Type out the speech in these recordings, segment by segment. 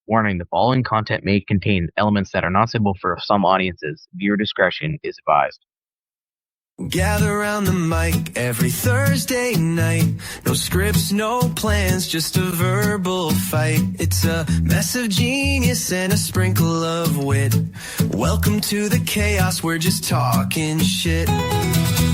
Warning, the following content may contain elements that are not suitable for some audiences. Viewer discretion is advised. Gather around the mic every Thursday night. No scripts, no plans, just a verbal fight. It's a mess of genius and a sprinkle of wit. Welcome to the chaos, we're just talking shit.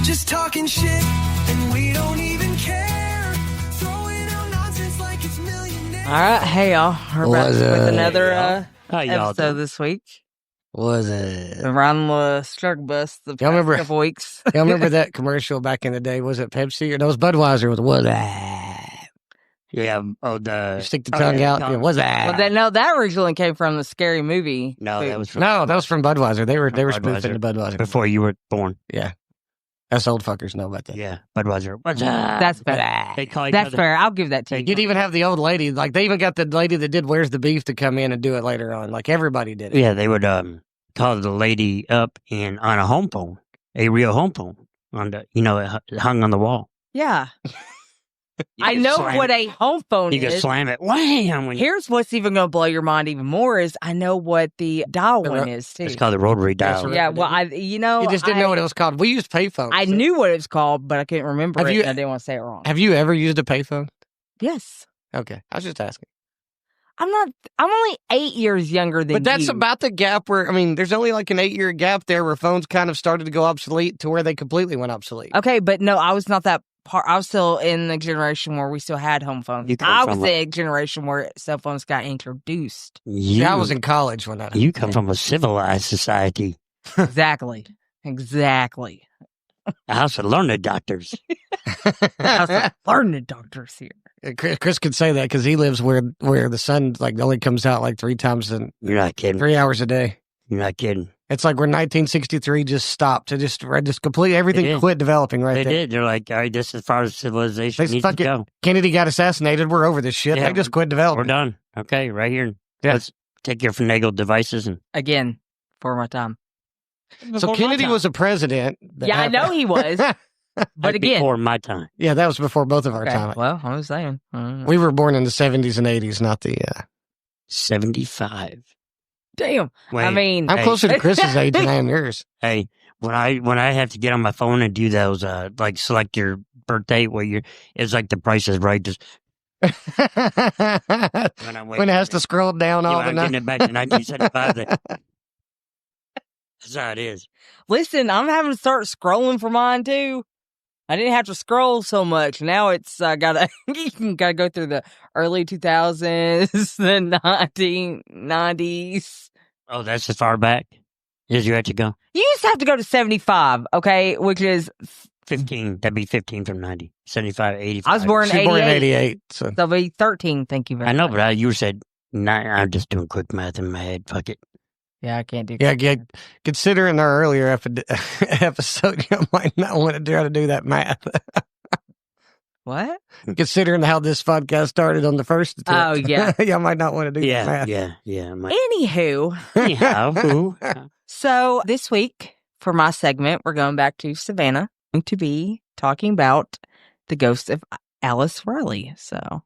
Just talking shit, and we don't even care. Throwing out nonsense like it's millionaire. All right, hey y'all, we're back with another episode this week. Was it Around the struggle bus the past couple weeks? Y'all remember that commercial back in the day? Was it Pepsi or no? It was Budweiser? Was that? Yeah. Oh, you stick the tongue out. Yeah, was that? Well, that originally came from the Scary Movie. No, that was from Budweiser. They were spoofing the Budweiser before you were born. Yeah, us old fuckers know about that. Yeah, Budweiser. That's fair. They call That's fair. I'll give that to you. You'd even have the old lady. Like they even got the lady that did "Where's the Beef" to come in and do it later on. Like everybody did it. Yeah, they would call the lady up on a home phone, a real home phone, on the it hung on the wall. Yeah. I know what a home phone is. You can slam it. Wham! Here's what's even going to blow your mind even more is I know what the dial one is too. It's called the rotary dial. Yeah, well, you just didn't know what it was called. We used payphones. I knew what it was called, but I couldn't remember it. And I didn't want to say it wrong. Have you ever used a payphone? Yes. Okay, I was just asking. I'm only 8 years younger than you. But that's about the gap where, there's only like an 8-year gap there where phones kind of started to go obsolete to where they completely went obsolete. Okay, but no, I was not that part. I was still in the generation where we still had home phones. I was the generation where cell phones got introduced. I was in college when that happened. You come from a civilized society. Exactly. A house of learned doctors. House of learned doctors here. Chris could say that because he lives where the sun only comes out like 3 times in. You're not kidding. 3 hours a day. You're not kidding. It's like where 1963 just stopped to just completely everything quit developing they there. They did. They're like, all right, this is as far as civilization needs to go. Kennedy got assassinated. We're over this shit. Yeah, they just quit developing. We're done. Okay, right here. Yeah. Let's take your finagled devices and again for my time. So Kennedy was a president. Yeah, I know he was. But again, before my time. Yeah, that was before both of our time. Well, I was saying. We were born in the 70s and 80s, not the 75. Damn. Wait, I'm closer to Chris's age than I am yours. Hey, when I have to get on my phone and do those, like select your birthday, it's like the Price is Right. Just when it has to scroll down all the night. Getting it back to 1975. That's how it is. Listen, I'm having to start scrolling for mine too. I didn't have to scroll so much. Now it's gotta go through the early 2000s, the 1990s. Oh, that's as far back as you had to go? You used to have to go to 75, okay, which is 15. That'd be 15 from 90. 75, 85. I was born in 88. Born in 88. So that'll be 13, thank you very much. I know, but you said 9. I'm just doing quick math in my head. Fuck it. Yeah, I can't do that. Yeah, considering our earlier episode, you might not want to try to do that math. What? Considering how this podcast started on the first attempt. Oh, yeah. Y'all might not want to do that math. Yeah. Anywho. So this week, for my segment, we're going back to Savannah. I'm going to be talking about the ghost of Alice Riley. So,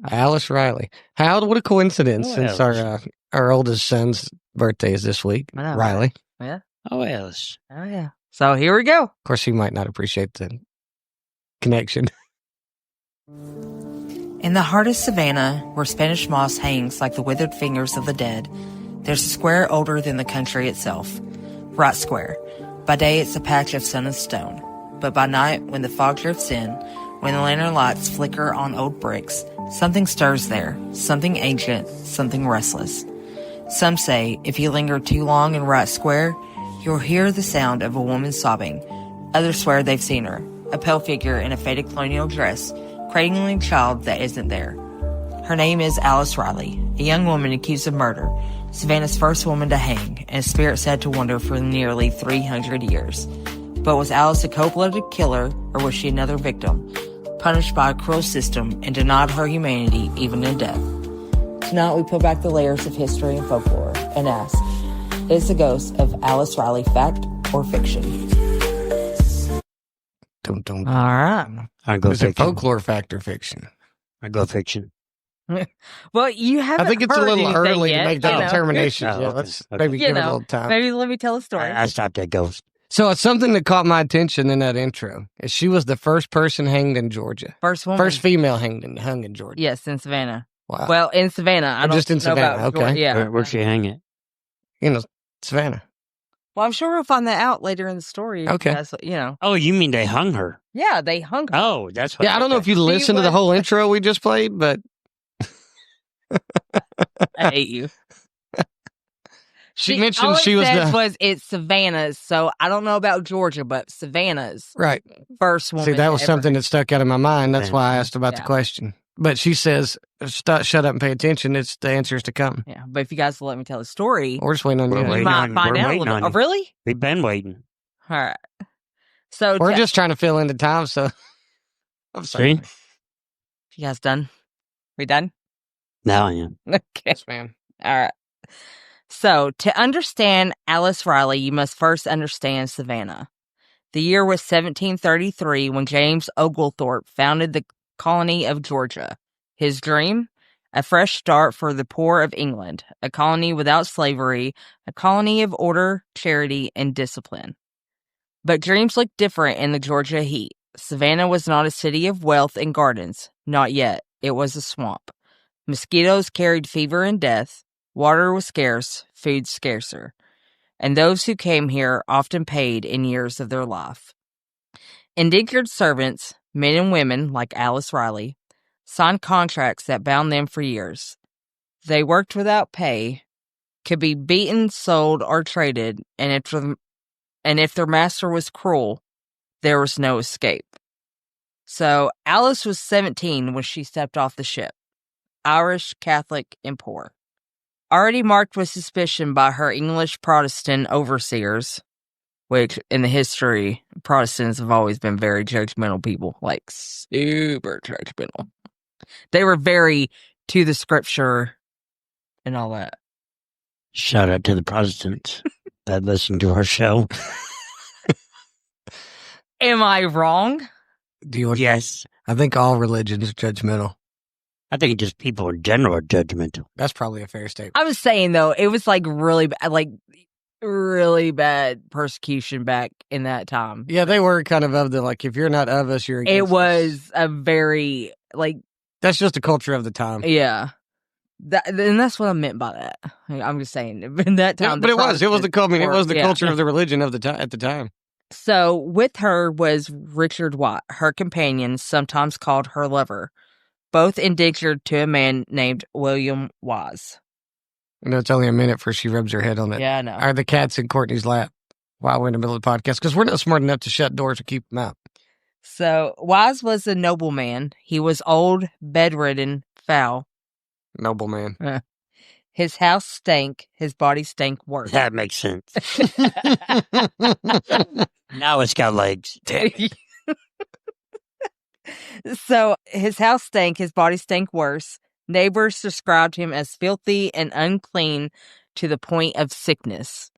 Alice Riley. What a coincidence since our oldest son's birthday is this week. I know, Riley. Right? Yeah. Oh, Alice. Oh, yeah. So here we go. Of course, he might not appreciate the connection. In the heart of Savannah, where Spanish moss hangs like the withered fingers of the dead, there's a square older than the country itself. Wright Square. By day, it's a patch of sun and stone. But by night, when the fog drifts in, when the lantern lights flicker on old bricks, something stirs there, something ancient, something restless. Some say if you linger too long in Wright Square, you'll hear the sound of a woman sobbing. Others swear they've seen her, a pale figure in a faded colonial dress, cradling a child that isn't there. Her name is Alice Riley, a young woman accused of murder, Savannah's first woman to hang, and a spirit said to wander for nearly 300 years. But was Alice a cold-blooded killer, or was she another victim, punished by a cruel system and denied her humanity even in death? Tonight we peel back the layers of history and folklore and ask, is the ghost of Alice Riley fact or fiction? All right. I go fiction. Folklore, fact, or fiction? I go fiction. Well, you haven't I think it's a heard little anything early yet, to make that you know. determination. Oh, Yeah, okay, let's okay. maybe You give it a know, little time. maybe let me tell a story. I stopped at ghost. So it's something that caught my attention in that intro. Is she was the first person hanged in Georgia. First woman. First female hung in Georgia. Yes, in Savannah. Wow. Well, in Savannah. I Or don't just in know Savannah, about okay. Georgia. Yeah. Where'd she hang it? Savannah. Well, I'm sure we'll find that out later in the story. Okay. That's, you know. Oh, you mean they hung her? Yeah, they hung her. Oh, that's what. Yeah, I don't know if you listened to the was- whole intro we just played, but I hate you. she mentioned all she it was says the was it's Savannah's, so I don't know about Georgia, but Savannah's right. first woman. See, that was ever. something that stuck out of my mind. That's why I asked about the Yeah. question. But she says, shut up and pay attention. It's the answers to come. Yeah, but if you guys will let me tell the story, We're just waiting on We're you. you waiting might on- find we're out a waiting little bit. on Oh, you. really? We've been waiting. All right. So, We're just trying to fill in the time. So, I'm sorry. See? you guys done? We done? Now I am. Okay. Yes, ma'am. All right. So, to understand Alice Riley, you must first understand Savannah. The year was 1733 when James Oglethorpe founded the colony of Georgia. His dream? A fresh start for the poor of England, a colony without slavery, a colony of order, charity, and discipline. But dreams looked different in the Georgia heat. Savannah was not a city of wealth and gardens. Not yet. It was a swamp. Mosquitoes carried fever and death. Water was scarce, food scarcer. And those who came here often paid in years of their life. Indentured servants, men and women like Alice Riley, signed contracts that bound them for years. They worked without pay, could be beaten, sold, or traded, and if their master was cruel, there was no escape. So Alice was 17 when she stepped off the ship. Irish, Catholic, and poor. Already marked with suspicion by her English Protestant overseers, which in the history, Protestants have always been very judgmental people, like super judgmental. They were very to the scripture and all that. Shout out to the Protestants that listen to our show. Am I wrong? Do you want? Yes. I think all religions are judgmental. I think just people in general are judgmental. That's probably a fair statement. I was saying though, it was like really bad persecution back in that time. Yeah, they were kind of the like, if you're not of us, you're against It us. was a very That's just the culture of the time. yeah. And that's what I meant by that. I'm just saying in that Yeah, time. but it was the yeah. culture of the religion of the time at the time. So with her was Richard Watt, her companion, sometimes called her lover, both indentured to a man named William Wise. You know, it's only a minute before she rubs her head on it. Yeah, I know. Are the cats in Courtney's lap while we're in the middle of the podcast? Because we're not smart enough to shut doors or keep them out. So Wise was a nobleman. He was old, bedridden, foul. Noble man. His house stank. His body stank worse. That makes sense. Now it's got legs. So his house stank. His body stank worse. Neighbors described him as filthy and unclean to the point of sickness.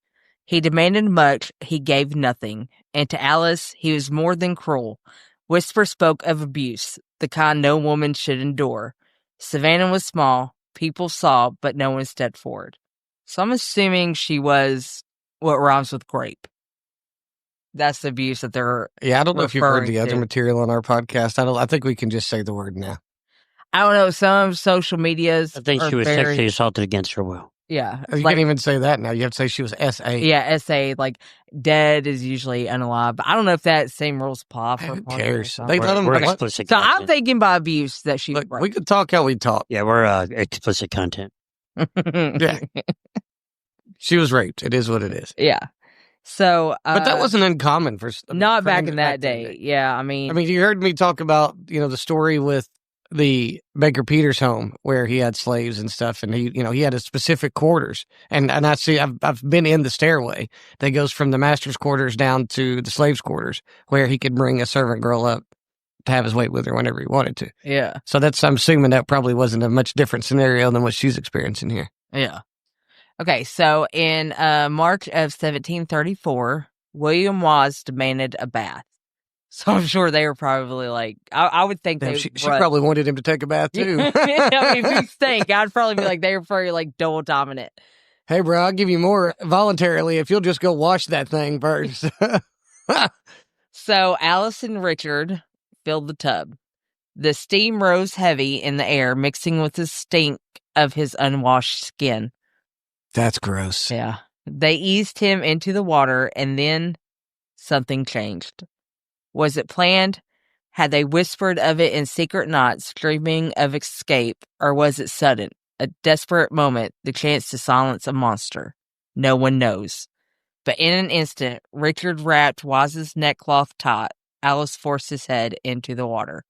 He demanded much. He gave nothing. And to Alice, he was more than cruel. Whispers spoke of abuse, the kind no woman should endure. Savannah was small. People saw, but no one stepped forward. So I'm assuming she was what rhymes with grape. That's the abuse that they're. Yeah, I don't know if you've heard referring the other to. material on our podcast. I think we can just say the word now. I don't know. Some social medias. I think are she was very, sexually assaulted against her will. Yeah, You can't even say that now. You have to say she was S.A. Yeah, SA, like dead is usually unalive. But I don't know if that same rules apply for Who porn or cares? something. They let them. We're What? explicit So I'm content. thinking by abuse that she Look, broke. we could talk how we talk. Yeah, we're explicit content. Yeah. She was raped. It is what it is. Yeah. So, But that wasn't uncommon for not back in back that then. day. Yeah, I mean, You heard me talk about, the story with the Baker Peters home where he had slaves and stuff, and he had a specific quarters. And I see, I've been in the stairway that goes from the master's quarters down to the slaves' quarters, where he could bring a servant girl up to have his weight with her whenever he wanted to. yeah, So I'm assuming that probably wasn't a much different scenario than what she's experiencing here. yeah. Okay, so in March of 1734, William Wise demanded a bath. So I'm sure they were probably like, I would think Damn, they she run. probably wanted him to take a bath too. I mean, if you stink, I'd probably be like, they were probably like double dominant. Hey, bro, I'll give you more voluntarily if you'll just go wash that thing first. So Alice and Richard filled the tub. The steam rose heavy in the air, mixing with the stink of his unwashed skin. That's gross. Yeah. They eased him into the water, and then something changed. Was it planned? Had they whispered of it in secret knots, dreaming of escape, or was it sudden? A desperate moment, the chance to silence a monster. No one knows. But in an instant, Richard wrapped Waz's neckcloth taut. Alice forced his head into the water.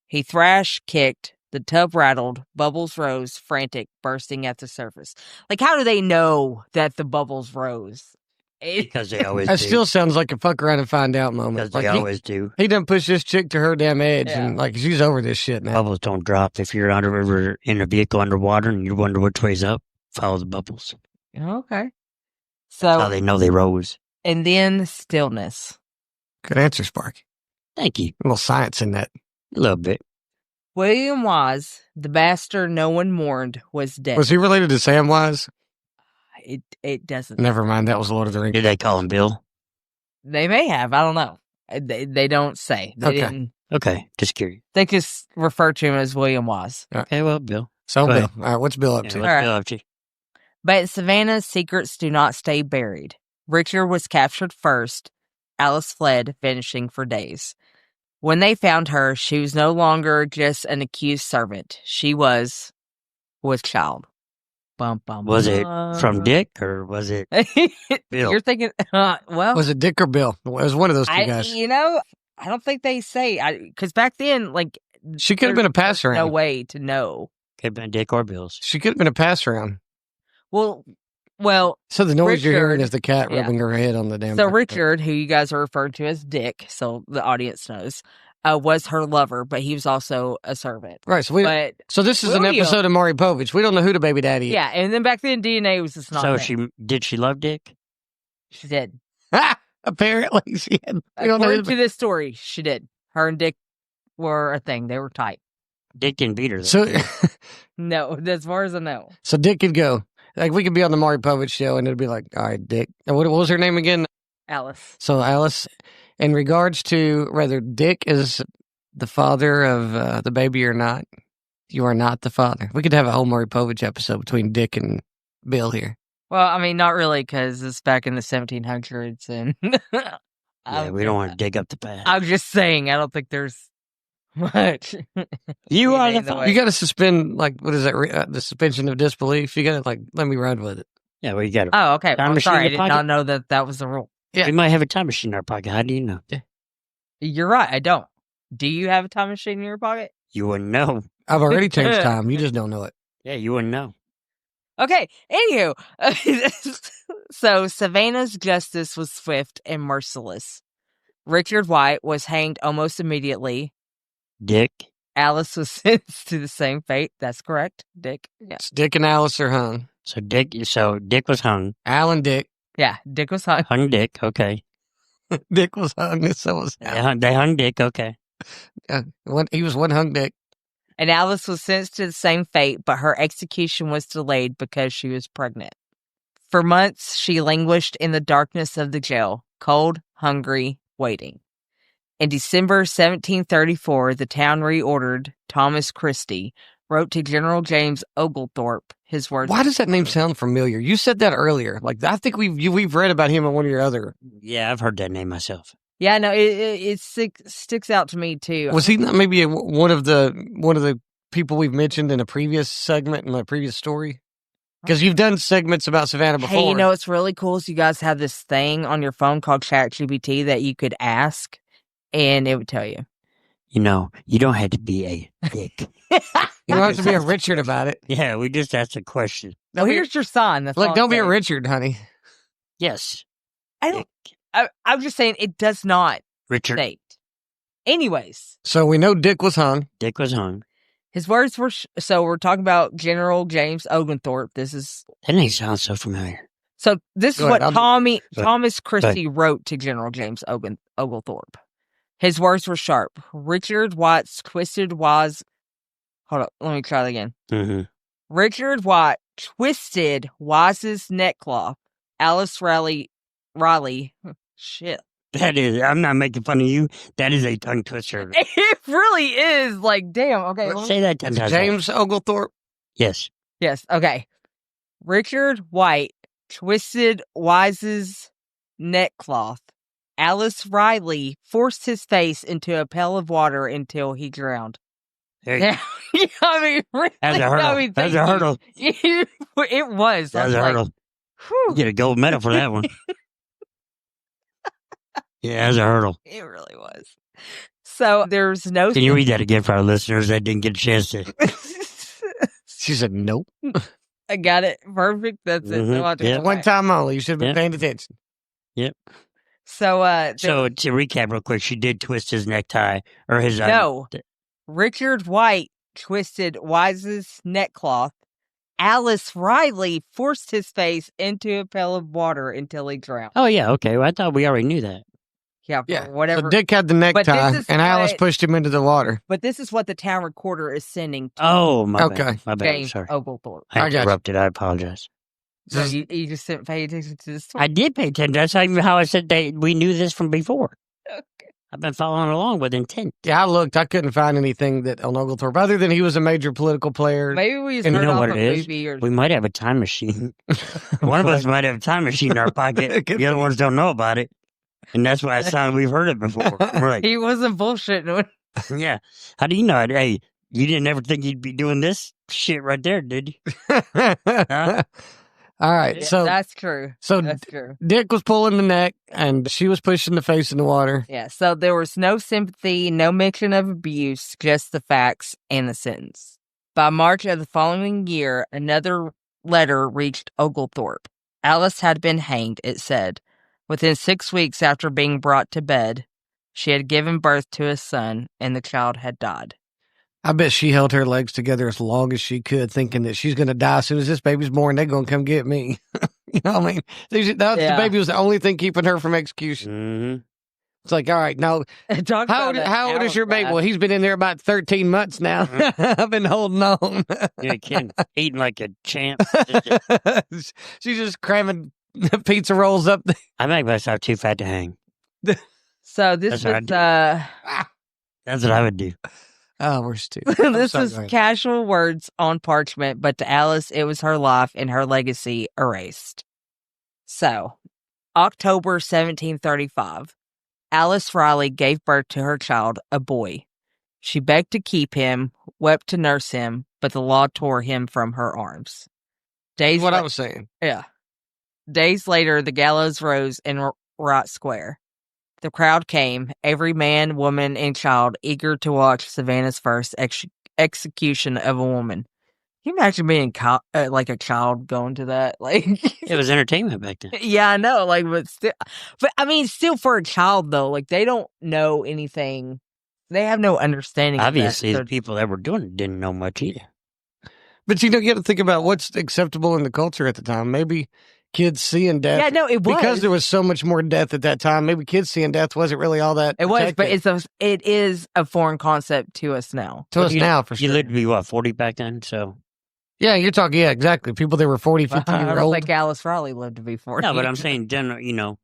He thrashed, kicked, the tub rattled, bubbles rose, frantic, bursting at the surface. Like, how do they know that the bubbles rose? Because they always That do. still sounds like a fuck around and find out moment. Because Like they always do. he done pushed this chick to her damn edge, Yeah. and like she's over this shit now. Bubbles don't drop. If you're in a vehicle underwater and you wonder which way's up, follow the bubbles. Okay. That's how So, they know they rose. and then stillness. Good answer, Spark. Thank you. A little science in that. A little bit. William Waz, the bastard no one mourned, was dead. Was he related to Samwise? It doesn't. Never mind. That was Lord of the Rings. Did they call him Bill? They may have. I don't know. They don't say. They Okay. didn't. Okay, just curious. They just refer to him as William Waz. Okay, well, Bill. So, Go Bill. ahead. All right, what's Bill up Yeah, to? what's All right. Bill up to? But in Savannah, secrets do not stay buried. Richard was captured first. Alice fled, vanishing for days. When they found her, she was no longer just an accused servant. She was with child. Bum, bum, Was it bum. from Dick or was it Bill? You're thinking, well, Was it Dick or Bill? It was one of those two I guys. don't think they say, because back then, like, She could have been a pass around. no way to know. Could have been Dick or Bill's. She could have been a pass around. Well, So the noise you're hearing Richard- is the cat yeah. rubbing her head on the damn. so microphone. Richard, who you guys are referring to as Dick, so the audience knows, was her lover, but he was also a servant. Right. So But So this is an William- episode of Maury Povich. We don't know who the baby daddy is. yeah, and then back then DNA was just not. So a thing. did she love Dick? She did. Apparently she had. We don't know who According to this story, she did. Her and Dick were a thing. They were tight. Dick didn't beat her. Though. So No, as far as I know. so Dick could go. Like we could be on the Maury Povich show and it'd be like, all right, Dick. And what was her name again? Alice. So Alice, in regards to whether Dick is the father of the baby or not, you are not the father. We could have a whole Maury Povich episode between Dick and Bill here. Well, I mean, not really, because it's back in the 1700s, and Yeah, we don't want to dig up the past. I'm just saying, I don't think there's much. You are the in the father. way. You got to suspend, like, what is that? The suspension of disbelief. You got to, like, let me run with it. Yeah, well, you got it. Oh, okay. Time I'm machine sorry. I in did your not pocket? know that that was the rule. yeah. We might have a time machine in our pocket. How do you know? You're right. I don't. Do you have a time machine in your pocket? You wouldn't know. I've already changed time. You just don't know it. Yeah, you wouldn't know. Okay. Anywho, so Savannah's justice was swift and merciless. Richard White was hanged almost immediately. Dick. Alice was sentenced to the same fate. That's correct, Dick. Yeah. It's Dick and Alice are hung. So Dick was hung. Alan Dick. Yeah, Dick was hung. Hung Dick. Okay. Dick was hung. And so was Alan. They hung Dick. Okay. He was one hung Dick. And Alice was sentenced to the same fate, but her execution was delayed because she was pregnant. For months, she languished in the darkness of the jail, cold, hungry, waiting. In December 1734, the town reordered. Thomas Christie wrote to General James Oglethorpe his words. Why does that name sound familiar? You said that earlier. Like, I think we've read about him in one of your other. Yeah, I've heard that name myself. Yeah, no, it sticks out to me too. Was he not maybe one of the people we've mentioned in a previous segment in my previous story? Because you've done segments about Savannah before. Hey, you know what's really cool is you guys have this thing on your phone called ChatGPT that you could ask, and it would tell you. You know, you don't have to be a dick. You don't have to be a Richard about it. Yeah, we just asked a question. Well, here's your sign. That's Look, all don't I'm be a saying. Richard, honey. Yes. I don't. I'm just saying it does not Richard. state. Anyways, So we know Dick was hung. Dick was hung. his words were. So we're talking about General James Oglethorpe. This is. That name sounds so familiar. So this Go is what ahead, Thomas Christie wrote to General James Oglethorpe. His words were sharp. Richard Watts twisted Waz. Hold up, let me try that again. Mm-hmm. Richard Watt twisted Waz's neckcloth. Alice Riley. Shit. That is, I'm not making fun of you. That is a tongue twister. It really is. Like, damn. Okay. Let's say that 10 times. James Oglethorpe. Yes. Yes. Okay. Richard White twisted Wise's neckcloth. Alice Riley forced his face into a pail of water until he drowned. There Yeah, I mean, really, That's a hurdle. I mean, That's a hurdle. It was. That's a hurdle. Whew. You get a gold medal for that one. Yeah, that's a hurdle. It really was. So there's no. Can you read that again for our listeners that didn't get a chance to? She said, nope. I got it. Perfect. That's it. Mhm. Yeah. One time only. You should have been Yep. paying attention. Yep. So, So to recap real quick, she did twist his necktie or his. no. Richard White twisted Wise's neckcloth. Alice Riley forced his face into a pail of water until he drowned. Oh yeah. Okay. Well, I thought we already knew that. Yeah, Yeah. whatever. So Dick had the necktie, this is and Alice what- pushed him into the water. But this is what the town recorder is sending to Oh my Okay. bad. My bad. James Sorry. Oglethorpe. I I got you. interrupted. I apologize. So you just didn't pay attention to this. I did pay attention. That's not even how I said we knew this from before. Okay. I've been following along with intent. Yeah, I looked. I couldn't find anything that on Oglethorpe other than he was a major political player. Maybe we just And heard you know off what a it is? movie or We might have a time machine. One of us might have a time machine in our pocket. The other ones don't know about it. And that's why it sounds we've heard it before. We're like, he wasn't bullshitting. yeah. How do you know it? Hey, you didn't ever think you'd be doing this shit right there, did you? All right. Yeah, so that's true. so That's true. Dick was pulling the neck, and she was pushing the face in the water. Yeah, so there was no sympathy, no mention of abuse, just the facts and the sentence. By March of the following year, another letter reached Oglethorpe. Alice had been hanged, it said. Within 6 weeks after being brought to bed, she had given birth to a son, and the child had died. I bet she held her legs together as long as she could, thinking that she's going to die as soon as this baby's born. They're going to come get me. You know what I mean? The baby was the only thing keeping her from execution. Mm-hmm. It's like, all right, now, how old is your baby? Well, he's been in there about 13 months now. I've been holding on. Yeah, kid, eating like a champ. She's just cramming pizza rolls up there. I make myself too fat to hang. So this That's what I was do. That's what I would do. Oh, we're stupid. this was casual words on parchment, but to Alice, it was her life and her legacy erased. So, October 1735, Alice Riley gave birth to her child, a boy. She begged to keep him, wept to nurse him, but the law tore him from her arms. What I was saying. Yeah. Days later, the gallows rose in Wright Square. The crowd came, every man, woman, and child eager to watch Savannah's first execution of a woman. Can you imagine being like a child going to that? Like, It was entertainment back then. yeah, I know. Like, but I mean, still for a child though, like they don't know anything. They have no understanding. Obviously, of the that. people that were doing it didn't know much either. But you got to think about what's acceptable in the culture at the time. Maybe kids seeing death. Yeah, no, it was because there was so much more death at that time. Maybe kids seeing death wasn't really all that. It was, but protected. it is a foreign concept to us now. To us now for You sure. lived to be, what, 40 back then? So, Yeah, you're talking. Yeah, exactly. People that were 40, 50 I year don't old. think Alice Riley lived to be 40. no, but I'm saying general,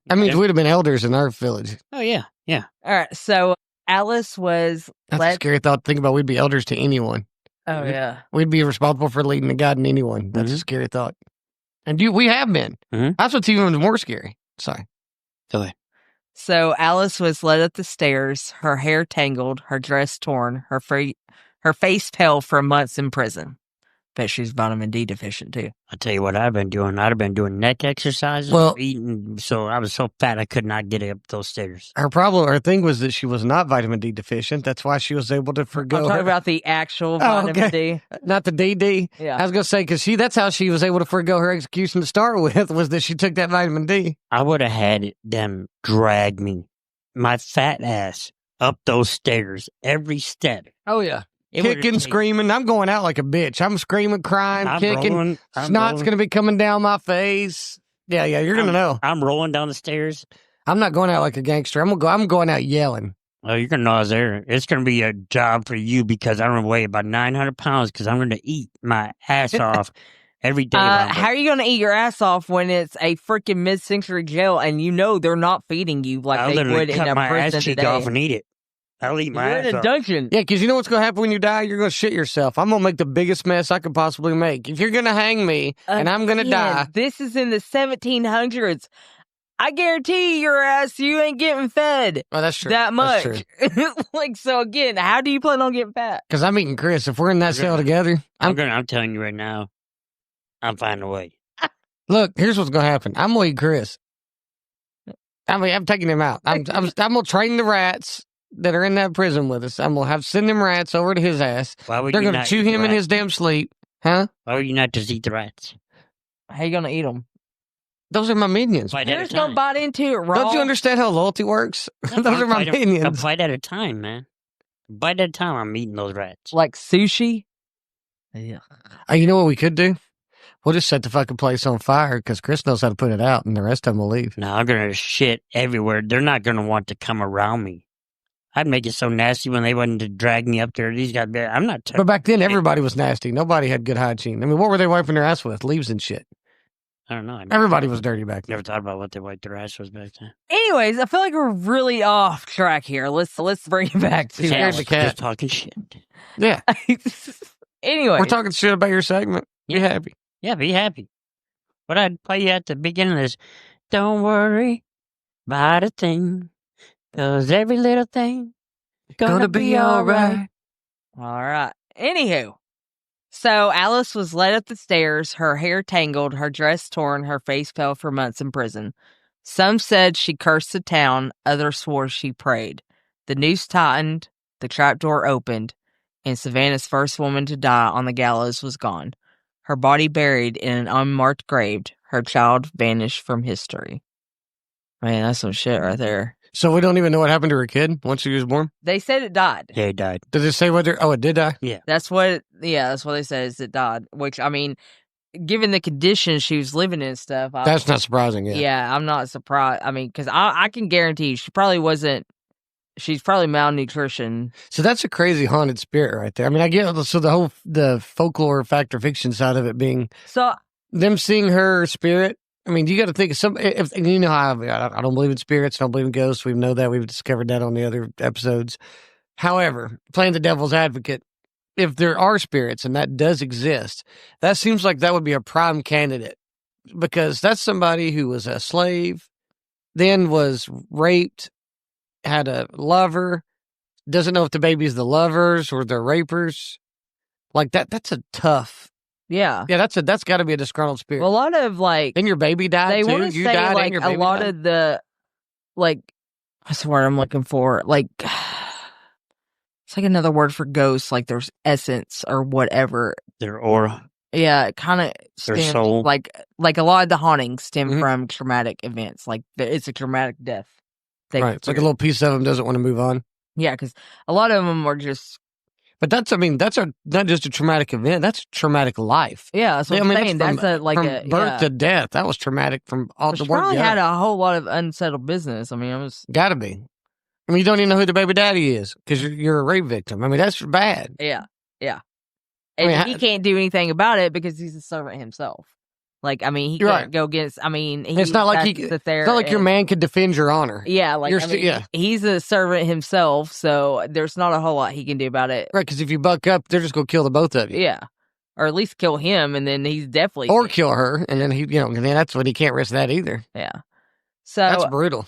I mean, we'd have been elders in our village. Oh, yeah, yeah. All right, so Alice was That's a scary thought to think about. We'd be elders to anyone. Oh yeah, We'd be responsible for leading the guiding anyone. That's a scary thought. And we have been. Mhm. That's what's even more scary. Sorry. Go ahead. So Alice was led up the stairs, her hair tangled, her dress torn, her face pale from months in prison. Bet she's vitamin D deficient too. I'll tell you what I've been doing. I'd have been doing neck exercises, eating. So I was so fat I could not get up those stairs. Her thing was that she was not vitamin D deficient. That's why she was able to forgo. I'm talking about the actual vitamin D. Not the DD. Yeah. I was going to say, because that's how she was able to forgo her execution to start with, was that she took that vitamin D. I would have had them drag me, my fat ass, up those stairs every step. Oh, yeah. It would've Kicking, taken- screaming. I'm going out like a bitch. I'm screaming, crying, I'm kicking. rolling, I'm Snot's rolling. going to be coming down my face. Yeah, you're going to know. I'm rolling down the stairs. I'm not going out like a gangster. I'm going out yelling. Oh, you're going to know I was there. It's going to be a job for you because I'm going to weigh about 900 pounds because I'm going to eat my ass off every day. How are you going to eat your ass off when it's a freaking mid-century jail and you know they're not feeding you like I'll they literally would in cut a my ass prison cheek today? off and eat it. I'll eat my You're ass in a off. dungeon. Yeah, because you know what's going to happen when you die? You're going to shit yourself. I'm going to make the biggest mess I could possibly make. If you're going to hang me and I'm going to die. This is in the 1700s. I guarantee your ass, you ain't getting fed. Oh, that's true. That much. That's true. Like, so again, how do you plan on getting fat? Because I'm eating Chris. If we're in that cell together, I'm telling you right now, I'm finding a way. Look, here's what's going to happen. I'm going to eat Chris. I'm taking him out. I'm going to train the rats that are in that prison with us. I'm going to send them rats over to his ass. Why would They're you going to not chew eat the him in rats? his damn sleep. Huh? Why would you not just eat the rats? How you going to eat them? Those are my minions. Fight You're at a just going to time. bite into it raw. Don't you understand how loyalty works? Those are my A minions. bite at a time, man. A bite at a time, I'm eating those rats. Like sushi? Yeah. You know what we could do? We'll just set the fucking place on fire because Chris knows how to put it out and the rest of them will leave. No, I'm going to shit everywhere. They're not going to want to come around me. I'd make it so nasty when they wanted to drag me up there. These guys, I'm not touching. But back then, everybody was nasty. Nobody had good hygiene. I mean, what were they wiping their ass with? Leaves and shit. I don't know. Everybody was dirty back then. Never thought about what they wiped their ass was back then. Anyways, I feel like we're really off track here. Let's bring it back to Scared the cat. Just talking shit. Yeah. Anyway, We're talking shit about your segment. Be happy. Yeah, be happy. What I'd play you at the beginning is, don't worry about a thing, 'cause every little thing gonna be all right. All right. Anywho, so Alice was led up the stairs, her hair tangled, her dress torn, her face pale for months in prison. Some said she cursed the town, others swore she prayed. The noose tightened, the trapdoor opened, and Savannah's first woman to die on the gallows was gone. Her body buried in an unmarked grave, her child vanished from history. Man, that's some shit right there. So we don't even know what happened to her kid once she was born? They said it died. Yeah, he died. Did it say whether... Oh, it did die? Yeah. That's what they said is it died. Which, I mean, given the conditions she was living in and stuff. That's not surprising, Yeah, I'm not surprised. I mean, because I can guarantee she probably wasn't, she's probably malnutrition. So that's a crazy haunted spirit right there. I mean, I get... So the folklore, fact or fiction side of it being... So... Them seeing her spirit... I mean, you got to think of some. If you know how I don't believe in spirits, I don't believe in ghosts. We know that. We've discovered that on the other episodes. However, playing the devil's advocate, if there are spirits and that does exist, that seems like that would be a prime candidate because that's somebody who was a slave, then was raped, had a lover, doesn't know if the baby's the lovers or the rapers. Like that. That's a tough. Yeah. Yeah, that's got to be a disgruntled spirit. Well, a lot of like... And your baby died they too? want to You say died like and your a baby lot died? of the... Like, what's the word I'm looking for? Like... It's like another word for ghosts, like there's essence or whatever. Their aura. Yeah, it kind of Their soul. like a lot of the hauntings stem Mhm. from traumatic events. Like it's a traumatic death. Right. It's like a little piece of them doesn't want to move on. Yeah, because a lot of them are just... But that's not just a traumatic event. That's a traumatic life. Yeah, that's what I'm saying. That's from birth yeah. to death. That was traumatic from all She the work. probably had a whole lot of unsettled business. I mean, I was... Gotta be. I mean, you don't even know who the baby daddy is because you're a rape victim. I mean, that's bad. Yeah. I And mean, he can't do anything about it because he's a servant himself. Like, I mean, he You're can't right. go against... I mean, It's not like sit there it's not like your and- man could defend your honor. Yeah, like, You're I mean, yeah. he's a servant himself, so there's not a whole lot he can do about it. Right, because if you buck up, they're just going to kill the both of you. Yeah. Or at least kill him, and then he's definitely... Or kill her, and then and then that's what he can't risk that either. Yeah. So... That's brutal.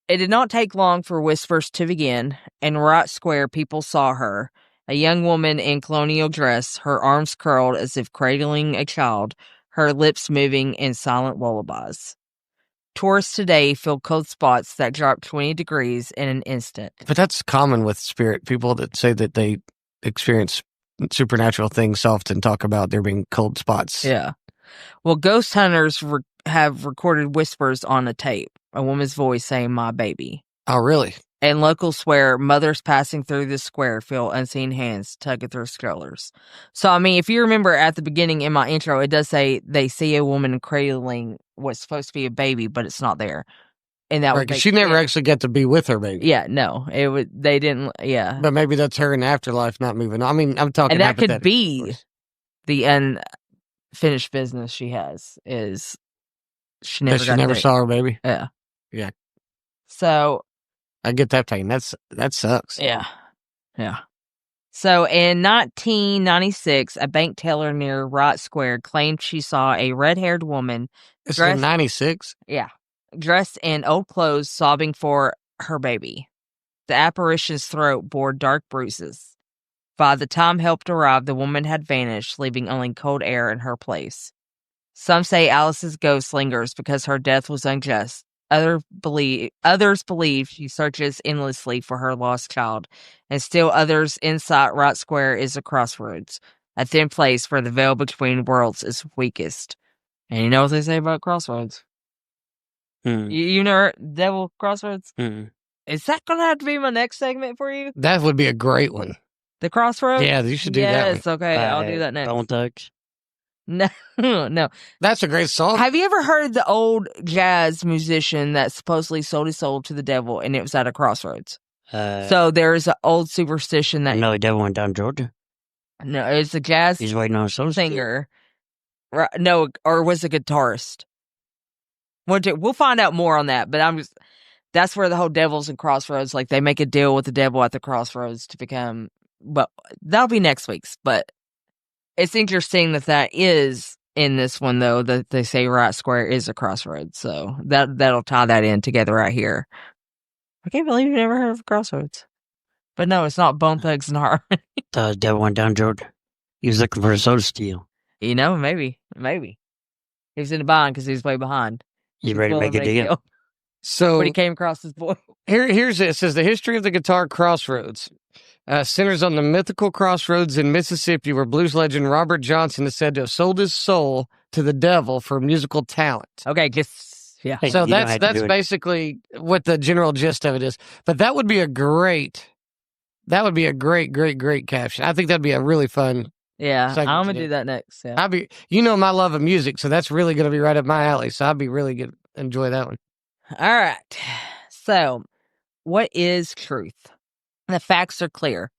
It did not take long for whispers to begin. In Wright Square, people saw her, a young woman in colonial dress, her arms curled as if cradling a child, her lips moving in silent lullabies. Tourists today feel cold spots that drop 20 degrees in an instant. But that's common with spirit people that say that they experience supernatural things often talk about there being cold spots. Yeah. Well, ghost hunters have recorded whispers on a tape, a woman's voice saying, "My baby." Oh, really? And locals swear mothers passing through the square feel unseen hands tug at their strollers. So, I mean, if you remember at the beginning in my intro, it does say they see a woman cradling what's supposed to be a baby, but it's not there. and that Right, would 'cause make she never sense. actually got to be with her baby. Yeah, no, it would. They didn't. Yeah, But maybe that's her in afterlife, not moving on. I mean, I'm talking and that could hypothetically, of be course. the unfinished business she has is she That never she got never to- saw her baby. Yeah, Yeah. So I get that pain. That sucks. yeah. So in 1996, a bank teller near Wright Square claimed she saw a red-haired woman This is dressed, in 96. dressed in old clothes, sobbing for her baby. The apparition's throat bore dark bruises. By the time help arrived, the woman had vanished, leaving only cold air in her place. Some say Alice's ghost lingers because her death was unjust. Others believe she searches endlessly for her lost child, and still others inside Wright Square is a crossroads, a thin place where the veil between worlds is weakest. And you know what they say about crossroads? You know Devil Crossroads? Is that going to have to be my next segment for you? That would be a great one. The Crossroads? Yeah, you should do that one. Yes, okay, I'll do that next. Bone Thugs. No, no. That's a great song. Have you ever heard the old jazz musician that supposedly sold his soul to the devil and it was at a crossroads? So there's an old superstition that... No, the devil went down Georgia. No, it's a jazz He's waiting on a soul singer. Right, no, or was a guitarist. We'll find out more on that, but that's where the whole devil's and crossroads, like they make a deal with the devil at the crossroads to become... But that'll be next week's, but... It's interesting that is in this one, though, that they say Wright Square is a crossroads. So that'll tie that in together right here. I can't believe you never heard of Crossroads. But no, it's not Bone Thugs and Harmony. The devil went down Georgia. He was looking for a soda steal. You know, maybe. He was in the bind because he was way behind. You ready to make a deal? So When he came across his boy. here's it. It says the history of the guitar crossroads. Centers on the mythical crossroads in Mississippi where blues legend Robert Johnson is said to have sold his soul to the devil for musical talent. Okay, yeah. Hey, So you don't have to that's do it. basically what the general gist of it is. But that would be a great caption. I think that'd be a really fun. Yeah, segment I'm to going to do that next. Yeah. I'd be, my love of music, so that's really going to be right up my alley. So I'd be really good. Enjoy that one. All right. So, what is truth? The facts are clear.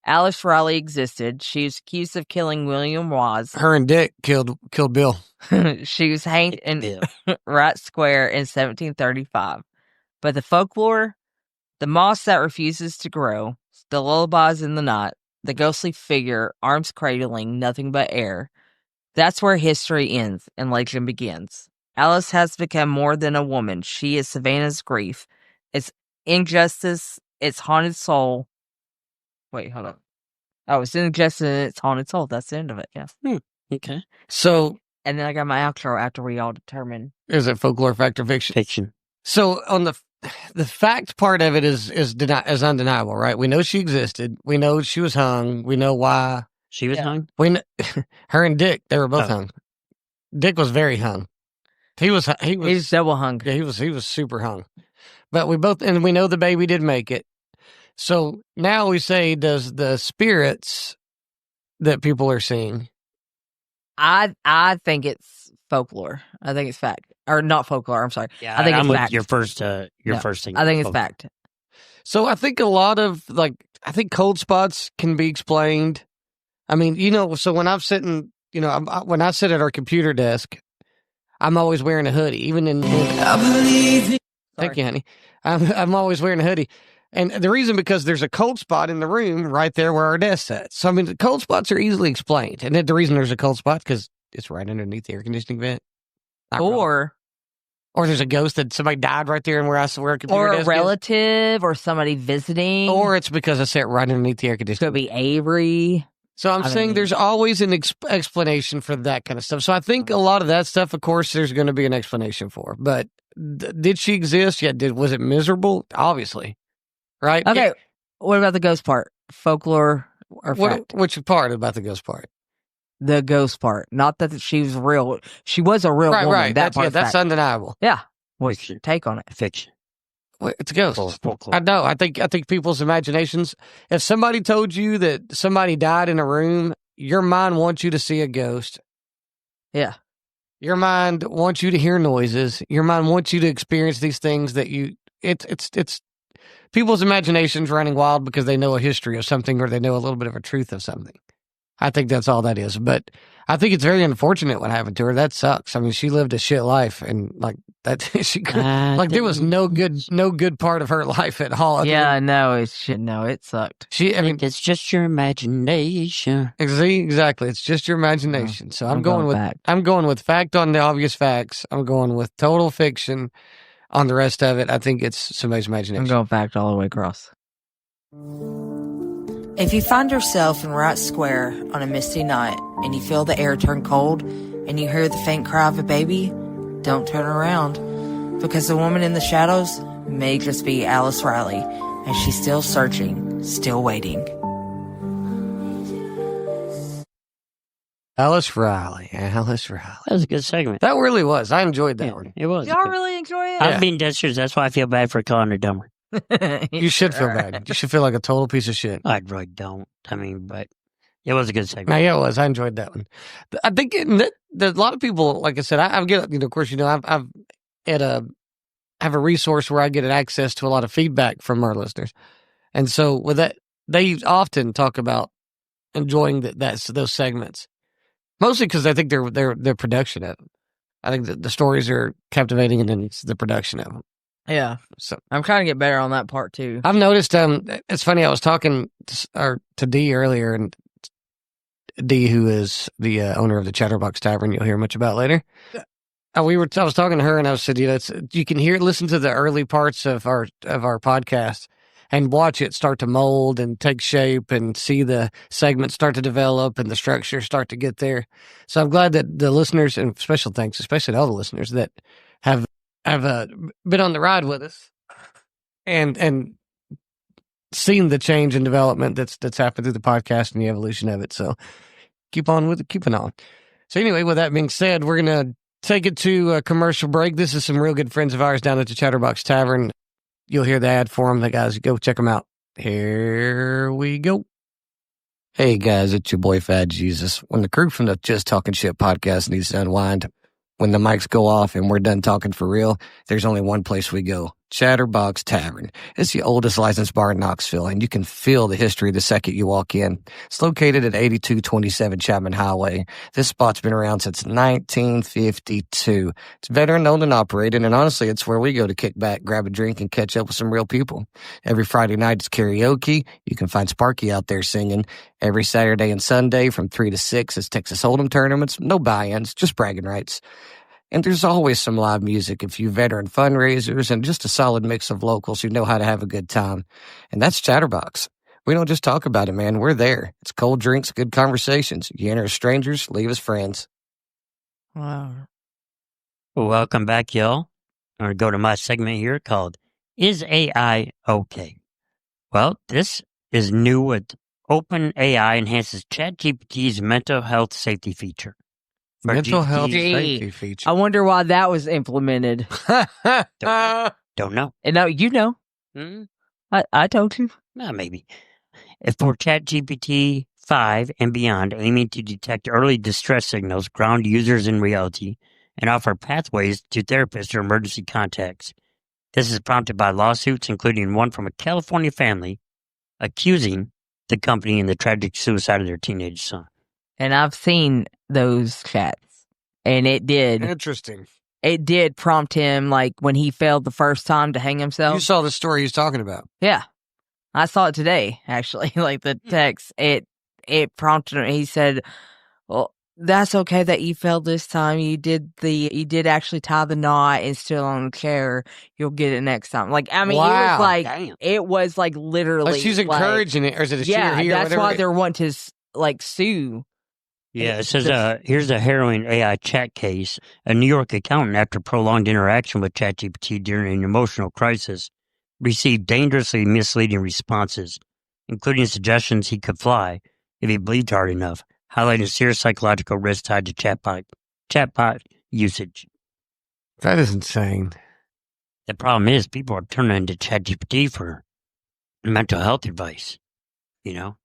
Alice Riley existed. She was accused of killing William Wise. Her and Dick killed Bill. She was hanged in Bill. Wright Square in 1735. But the folklore, the moss that refuses to grow, the lullabies in the night, the ghostly figure, arms cradling, nothing but air, that's where history ends and legend begins. Alice has become more than a woman. She is Savannah's grief. It's injustice, its haunted soul. Wait, hold on. Oh, it's injustice and its haunted soul. That's the end of it, yeah. Okay. So And then I got my outro after we all determine. is it folklore, fact, or fiction? Fiction. So on the fact part of it is undeniable, right? We know she existed. We know she was hung. We know why. She was hung? Her and Dick, they were both Oh. hung. Dick was very hung. He's double hung. Yeah, he was super hung. But we know the baby did make it. So now we say, does the spirits that people are seeing? I think it's folklore. I think it's fact. Or not folklore, I'm sorry. Yeah, I think I'm it's with fact. your first No, first thing. I think it's Okay. fact. So I think a lot of I think cold spots can be explained. I mean, so when I'm sitting, when I sit at our computer desk, I'm always wearing a hoodie, even in. I believe it. Thank you, honey. I'm always wearing a hoodie. And the reason, because there's a cold spot in the room right there where our desk sits. So, I mean, the cold spots are easily explained. And the reason there's a cold spot because it's right underneath the air conditioning vent. Not really. Or there's a ghost that somebody died right there and where a computer Or desk a is. relative or somebody visiting. Or it's because I sit right underneath the air conditioning. Could be Avery. So I'm saying there's always an explanation for that kind of stuff. So I think a lot of that stuff, of course, there's going to be an explanation for. But did she exist? Yeah. Was it miserable? Obviously. Right? Okay. What about the ghost part? Folklore or fact? Which part about the ghost part? The ghost part. Not that she was real. She was a real woman. Right. That part. That's undeniable. Yeah. What's your take on it? Fiction. Well, it's a ghost. Folklore. I know. I think people's imaginations. If somebody told you that somebody died in a room, your mind wants you to see a ghost. Yeah. Your mind wants you to hear noises. Your mind wants you to experience these things that it's people's imaginations running wild because they know a history of something or they know a little bit of a truth of something. I think that's all that is. But I think it's very unfortunate what happened to her. That sucks. I mean, she lived a shit life, and like that, she could, like there was no good part of her life at all. Yeah, no, it should. No, it sucked. I mean, it's just your imagination. See, exactly. It's just your imagination. So I'm going with fact. I'm going with fact on the obvious facts. I'm going with total fiction on the rest of it. I think it's somebody's imagination. I'm going fact all the way across. If you find yourself in Wright Square on a misty night and you feel the air turn cold and you hear the faint cry of a baby, don't turn around, because the woman in the shadows may just be Alice Riley, and she's still searching, still waiting. Alice Riley. That was a good segment. That really was. I enjoyed that one. It was. Y'all really enjoy it? I'm being dead serious. That's why I feel bad for calling her dumber. You should feel bad. You should feel like a total piece of shit. I really don't. I mean, but it was a good segment. No, yeah, it was. I enjoyed that one. I think there's a lot of people, like I said, I get, of course, I've have a resource where I get access to a lot of feedback from our listeners. And so with that, they often talk about enjoying those segments, mostly because I think they're production of them. I think that the stories are captivating, and then it's the production of them. Yeah, so I'm trying to get better on that part too. I've noticed. It's funny. I was talking to Dee earlier, and Dee, who is the owner of the Chatterbox Tavern, you'll hear much about later. I was talking to her, and I said, you can listen to the early parts of our podcast, and watch it start to mold and take shape, and see the segments start to develop and the structure start to get there. So I'm glad that the listeners, and special thanks, especially to all the listeners that have been on the ride with us and seen the change and development that's happened through the podcast and the evolution of it. So keep on with it, keeping on. So anyway, with that being said, we're going to take it to a commercial break. This is some real good friends of ours down at the Chatterbox Tavern. You'll hear the ad for them. The guys, go check them out. Here we go. Hey guys, it's your boy Fat Jesus. When the crew from the Just Talking Shit podcast needs to unwind, when the mics go off and we're done talking for real, there's only one place we go. Chatterbox Tavern. It's the oldest licensed bar in Knoxville, and you can feel the history the second you walk in. It's located at 8227 Chapman Highway. This spot's been around since 1952. It's veteran owned and operated, and honestly, it's where we go to kick back, grab a drink, and catch up with some real people. Every Friday night, it's karaoke. You can find Sparky out there singing. Every Saturday and Sunday from 3 to 6 is Texas Hold'em tournaments. No buy-ins, just bragging rights. And there's always some live music, a few veteran fundraisers, and just a solid mix of locals who know how to have a good time. And that's Chatterbox. We don't just talk about it, man. We're there. It's cold drinks, good conversations. You enter as strangers, leave as friends. Wow. Well, welcome back, y'all. I'm going to go to my segment here called Is AI Okay? Well, this is new with OpenAI enhances ChatGPT's mental health safety feature. Mental health Gee, safety feature. I wonder why that was implemented. Don't know. And no, you know. Hmm? I told you. Maybe. If for ChatGPT 5 and beyond, aiming to detect early distress signals, ground users in reality, and offer pathways to therapists or emergency contacts. This is prompted by lawsuits, including one from a California family accusing the company in the tragic suicide of their teenage son. And I've seen those chats. And it did. Interesting. It did prompt him, like, when he failed the first time to hang himself. You saw the story he's talking about. Yeah. I saw it today, actually. Like, the text. It prompted him. He said, well, that's okay that you failed this time. You did actually tie the knot and still on the chair. You'll get it next time. Like, I mean, Wow. it was like, Damn. it was like literally. Like she's encouraging it, or is it a yeah, she or he? that's or why whatever? they're wanting to, like, sue. Yeah, it says, here's a harrowing AI chat case. A New York accountant, after prolonged interaction with ChatGPT during an emotional crisis, received dangerously misleading responses, including suggestions he could fly if he breathed hard enough, highlighting serious psychological risks tied to chatbot usage. That is insane. The problem is people are turning to ChatGPT for mental health advice, you know?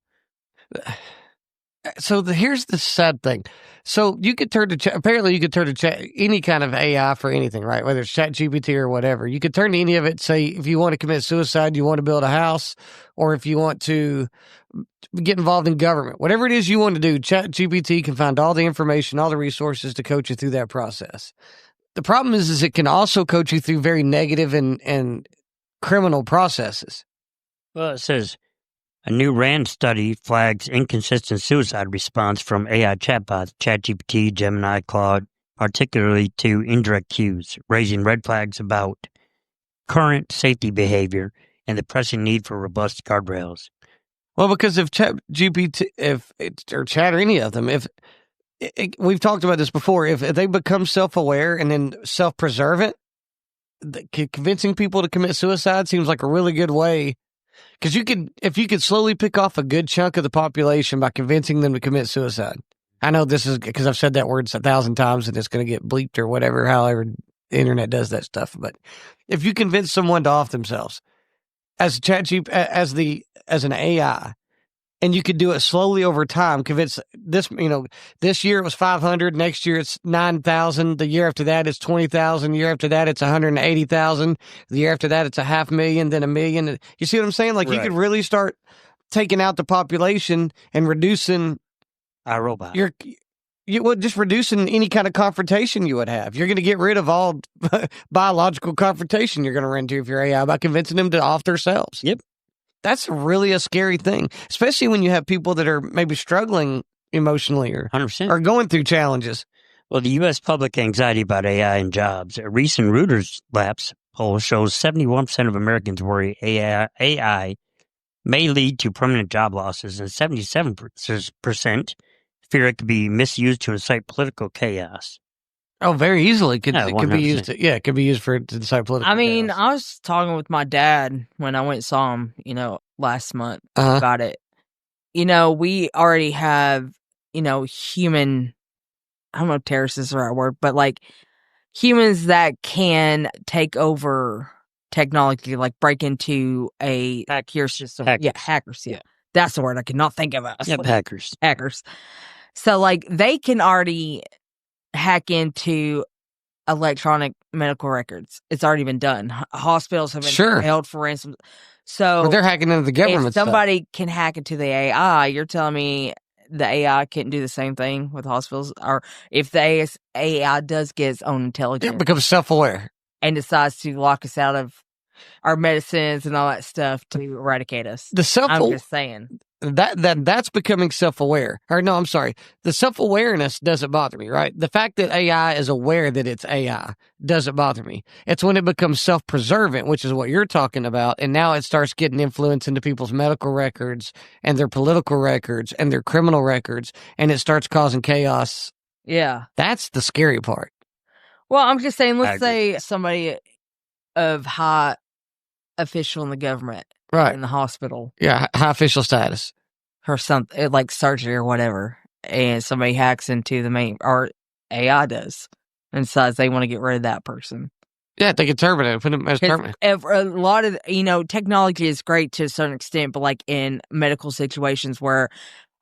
So here's the sad thing. So you could turn to apparently you could turn to any kind of AI for anything, right? Whether it's ChatGPT or whatever. You could turn to any of it. Say if you want to commit suicide, you want to build a house, or if you want to get involved in government, whatever it is you want to do, ChatGPT can find all the information, all the resources to coach you through that process. The problem is it can also coach you through very negative and criminal processes. Well, it says a new RAND study flags inconsistent suicide response from AI chatbots, ChatGPT, Gemini, Claude, particularly to indirect cues, raising red flags about current safety behavior and the pressing need for robust guardrails. Well, because if ChatGPT, or Chat or any of them, we've talked about this before, if they become self-aware and then self-preservant, convincing people to commit suicide seems like a really good way. Because if you could slowly pick off a good chunk of the population by convincing them to commit suicide. I know this is because I've said that word 1,000 times and it's going to get bleeped or whatever, however the internet does that stuff. But if you convince someone to off themselves as as an AI, and you could do it slowly over time, convince this year it was 500, next year it's 9,000, the year after that it's 20,000, the year after that it's 180,000, the year after that it's 500,000, then 1 million. You see what I'm saying? Like, right. You could really start taking out the population and reducing iRobot. Just reducing any kind of confrontation you would have. You're going to get rid of all biological confrontation you're going to run into if you're AI by convincing them to off themselves. Yep. That's really a scary thing, especially when you have people that are maybe struggling emotionally or 100%. Or going through challenges. Well, the U.S. public anxiety about AI and jobs. A recent Reuters Labs poll shows 71% of Americans worry AI may lead to permanent job losses, and 77% fear it could be misused to incite political chaos. Oh, very easily. It could be used. It could be used to incite political chaos. I was talking with my dad when I went and saw him, last month about it. We already have, human, I don't know if terrorists is the right word, but like humans that can take over technology, like break into a hacker system. Hackers. Yeah, hackers. Yeah. That's the word I cannot think of. Yep, hackers. Hackers. So, like, they can already hack into electronic medical records. It's already been done. Hospitals have been held for ransom. So, but they're hacking into the government. If somebody can hack into the AI, you're telling me the AI can't do the same thing with hospitals? Or if the AI does get its own intelligence, it becomes self-aware and decides to lock us out of our medicines and all that stuff to eradicate us. I'm just saying. That's becoming self-aware. Or no, I'm sorry. The self-awareness doesn't bother me, right? The fact that AI is aware that it's AI doesn't bother me. It's when it becomes self-preservant, which is what you're talking about, and now it starts getting influence into people's medical records and their political records and their criminal records, and it starts causing chaos. Yeah. That's the scary part. Well, I'm just saying, let's say somebody of high official in the government. Right. In the hospital. Yeah, high official status. Or something, like surgery or whatever. And somebody hacks into the main, or AI does, and decides they want to get rid of that person. Yeah, they can terminate it, put them as permanent. A lot of, technology is great to a certain extent, but like in medical situations where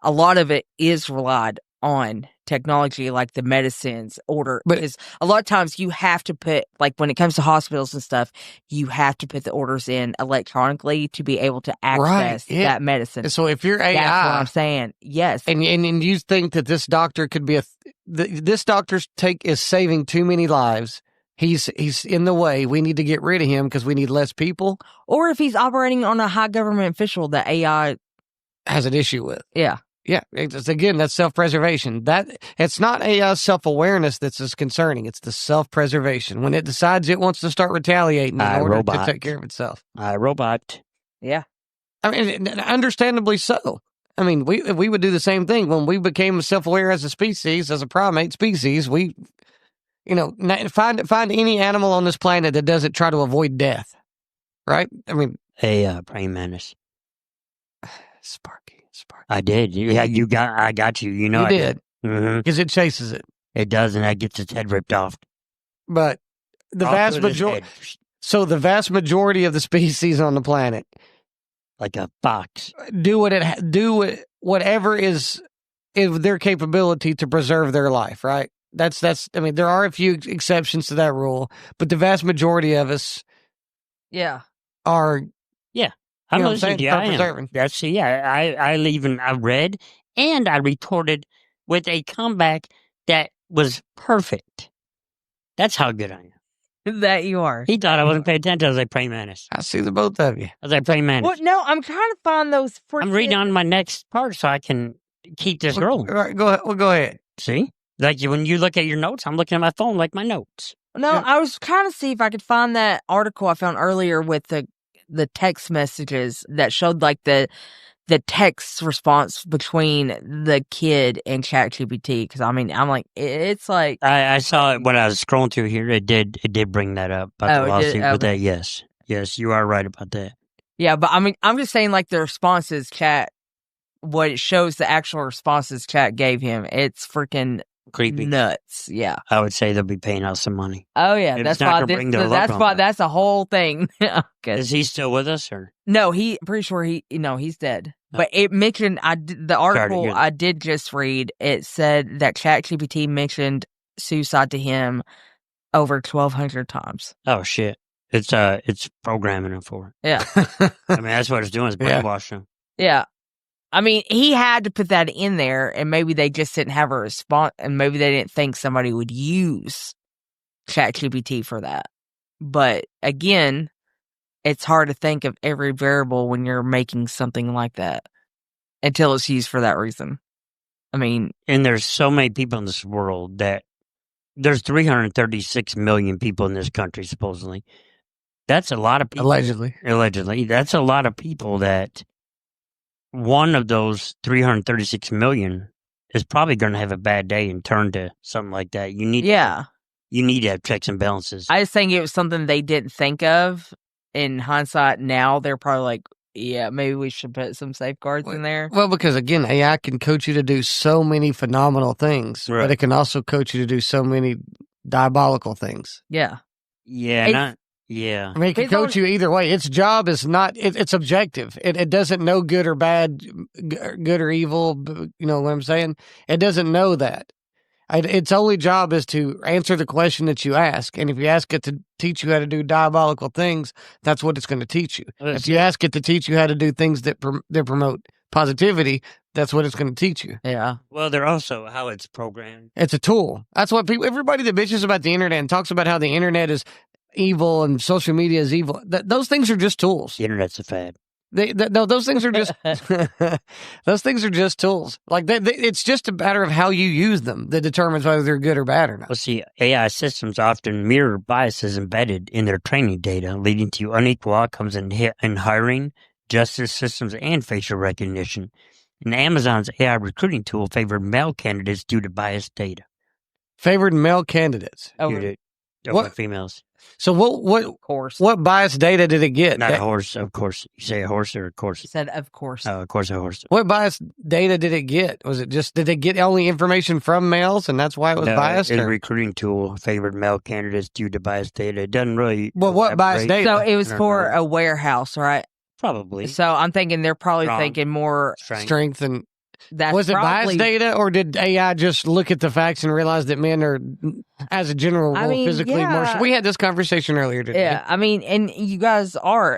a lot of it is relied on technology, like the medicines order, because a lot of times you have to put, like when it comes to hospitals and stuff, you have to put the orders in electronically to be able to access that medicine. So if you're AI, that's what I'm saying. Yes, and you think that this doctor could be this doctor's is saving too many lives. He's in the way. We need to get rid of him because we need less people. Or if he's operating on a high government official that AI has an issue with. Yeah. Yeah, again, that's self-preservation. It's not AI self-awareness that's as concerning. It's the self-preservation. When it decides it wants to start retaliating in order to take care of itself. iRobot. Yeah. I mean, understandably so. I mean, we would do the same thing. When we became self-aware as a species, as a primate species, we, find any animal on this planet that doesn't try to avoid death, right? I mean. A praying mantis. Sparky. I did. I got you. You I did. Because it chases it. It does, and that gets its head ripped off. But the vast majority. So the vast majority of the species on the planet, like a fox, do whatever is their capability to preserve their life, right? That's. I mean, there are a few exceptions to that rule, but the vast majority of us Yeah. are. I'm You know what I'm listening saying? to you. I am. Self-preserving. That's I read and I retorted with a comeback that was perfect. That's how good I am. That you are. He thought I wasn't paying attention. I was like praying mantis. I see the both of you. I was like praying mantis. Well, no, I'm trying to find those freaking... I'm reading on my next part so I can keep this rolling. All right, go ahead. Well, go ahead. See? Like when you look at your notes, I'm looking at my phone like my notes. No, Yeah. I was trying to see if I could find that article I found earlier with the text messages that showed like the text response between the kid and ChatGPT. Because I mean, I'm like, it's like I saw it when I was scrolling through here. It did bring that up about the Oh, it did? lawsuit with Okay. that. Yes, you are right about that. yeah, but I mean, I'm just saying like the responses chat, what it shows the actual responses chat gave him. It's freaking Creepy. nuts. Yeah. I would say they'll be paying out some money. Oh yeah, It's that's not why. gonna bring their luck That's on why. them. That's a whole thing. Okay. Is he still with us or? No, I'm pretty sure he's dead. Oh. But it mentioned the article hear that. I did just read. It said that ChatGPT mentioned suicide to him over 1,200 times. Oh shit! It's programming him for it. Yeah, I mean, that's what it's doing. Is Yeah. brainwashing him. yeah. I mean, he had to put that in there, and maybe they just didn't have a response, and maybe they didn't think somebody would use ChatGPT for that. But again, it's hard to think of every variable when you're making something like that until it's used for that reason. I mean, And there's so many people in this world that there's 336 million people in this country supposedly. That's a lot of people. Allegedly, that's a lot of people. That one of those 336 million is probably going to have a bad day and turn to something like that. You need to have checks and balances. I just think it was something they didn't think of. In hindsight, now they're probably like, yeah, maybe we should put some safeguards in there. Well, because again, AI can coach you to do so many phenomenal things, Right. but it can also coach you to do so many diabolical things. Yeah. Yeah, I mean, it can It's coach you either way. Its job is not, it's objective. It doesn't know good or bad, good or evil. You know what I'm saying? It doesn't know that. Its only job is to answer the question that you ask. And if you ask it to teach you how to do diabolical things, that's what it's going to teach you. If you ask it to teach you how to do things that promote positivity, that's what it's going to teach you. Yeah. Well, they're also how it's programmed. It's a tool. That's what everybody that bitches about the internet and talks about how the internet is evil and social media is evil. Those things are just tools. The internet's a fad. No, those things are just those things are just tools. Like it's just a matter of how you use them that determines whether they're good or bad or not. Well, see, AI systems often mirror biases embedded in their training data, leading to unequal outcomes in hiring, justice systems, and facial recognition. And Amazon's AI recruiting tool favored male candidates due to biased data. Favored male candidates. Over What? females. So Of course. what biased data did it get? Not a horse, of course. You say a horse or a She course? said, of course. Oh, of course, a horse. What biased data did it get? Was it just, did it get only information from males and that's why it was biased? A or- recruiting tool favored male candidates due to biased data. It doesn't really. Well, what biased elaborate. data? So it was I don't for know. a warehouse, right? Probably. So I'm thinking they're probably Strong. thinking more. Strength and That's was it probably, biased data, or did AI just look at the facts and realize that men are, as a general rule, I mean, physically more? yeah. We had this conversation earlier today. Yeah, I mean, and you guys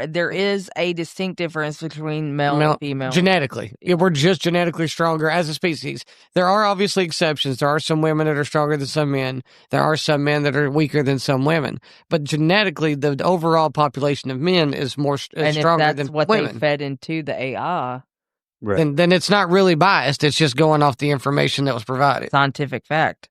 there is a distinct difference between male and female. Genetically. Yeah, we're just genetically stronger as a species. There are obviously exceptions. There are some women that are stronger than some men. There are some men that are weaker than some women. But genetically, the overall population of men is And stronger if that's than what women. they fed into the AI, Right. Then it's not really biased. It's just going off the information that was provided. scientific fact,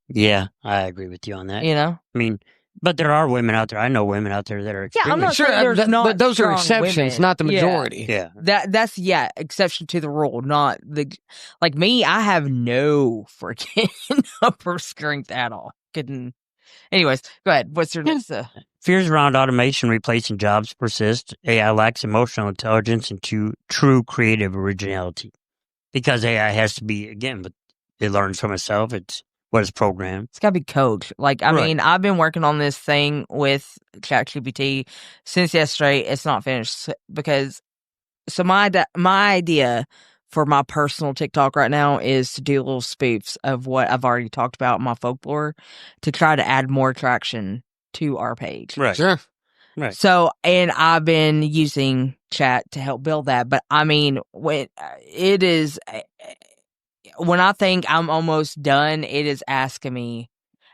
Yeah, I agree with you on that. you know? I mean, but there are women out there. I know women out there that are Yeah, I'm extremely. not saying there's not but those are strong exceptions, women. not the Yeah. majority. Yeah. That's exception to the rule, not like me, I have no freaking upper strength at all. Couldn't. Anyways, go ahead. What's your next? Fears around automation replacing jobs persist. AI lacks emotional intelligence and true creative originality. Because AI has to be, again, but it learns from itself. It's what it's programmed. It's got to be coached. Like, I Right. mean, I've been working on this thing with ChatGPT since yesterday. It's not finished because, so my idea for my personal TikTok right now is to do little spoofs of what I've already talked about in my folklore to try to add more traction to our page. Right. Sure. Right. So, and I've been using chat to help build that. But I mean, when I think I'm almost done, it is asking me,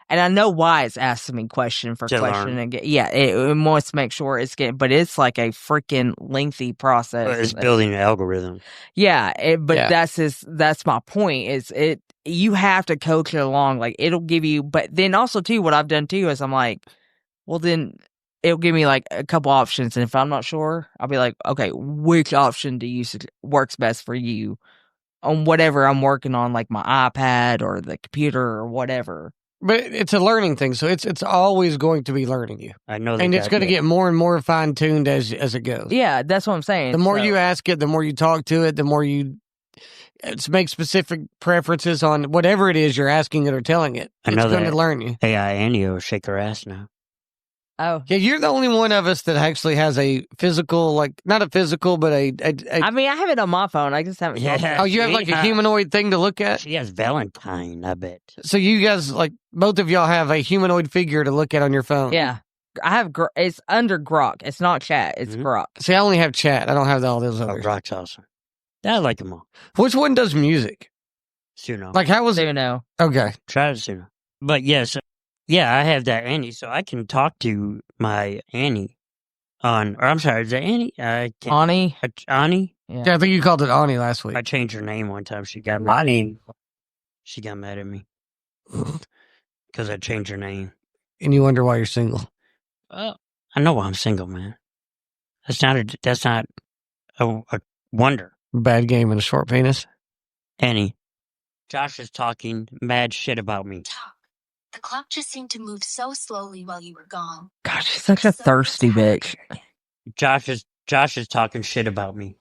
and I know why it's asking me question for To question. learn. And it wants to make sure it's getting, but it's like a freaking lengthy process. But it's building an algorithm. Yeah, but Yeah. that's my point. Is it you have to coach it along. Like it'll give you, but then also too, what I've done too is I'm like, well then it'll give me like a couple options, and if I'm not sure, I'll be like, okay, which option do you works best for you on whatever I'm working on, like my iPad or the computer or whatever. But it's a learning thing, so it's always going to be learning you, I know. and it's going to get more and more fine tuned as it goes. Yeah, that's what I'm saying. The more So- you ask it, the more you talk to it, the more you make specific preferences on whatever it is you're asking it or telling it. I It's know going to that. learn you. AI Annie will shake her ass now. Oh, Yeah, you're the only one of us that actually has a physical, like not a physical, but a I mean, I have it on my phone. I just haven't. Yeah. oh, you have like a humanoid thing to look at. She has Valentine, I bet. So you guys, like both of y'all, have a humanoid figure to look at on your phone. Yeah, I have. It's under Grok. It's not chat. It's Mhm. Grok. See, I only have chat. I don't have all those Oh, others. Rock's awesome. I like them all. Which one does music? Suno. Like, how was So it? you know. Okay. Try to Suno. But yes, yeah, I have that Annie, so I can talk to my Annie on, or I'm sorry, is that Annie? I can't. Ani. Annie? Yeah, I think you called it Ani last week. I changed her name one time. She got my name. She got mad at me because I changed her name. And you wonder why you're single. Well, I know why I'm single, man. That's not a wonder. Bad game and a short penis. Annie, Josh is talking mad shit about me. Talk. The clock just seemed to move so slowly while you were gone. God, she's such a thirsty bitch. Josh is talking shit about me.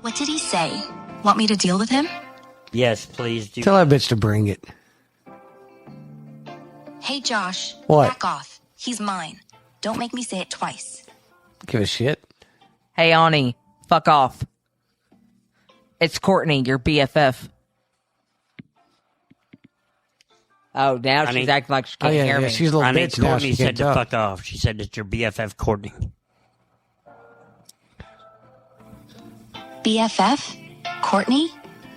What did he say? Want me to deal with him? Yes, please do. Tell that bitch to bring it. Hey, Josh. What? Back off. He's mine. Don't make me say it twice. Give a shit. Hey, Ani, fuck off. It's Courtney, your BFF. Oh, now Honey? she's acting like she Oh can't yeah, hear yeah. me. She's a little Honey, bitch now. Courtney She said can't to talk. fuck off. She said it's your BFF Courtney. BFF? Courtney?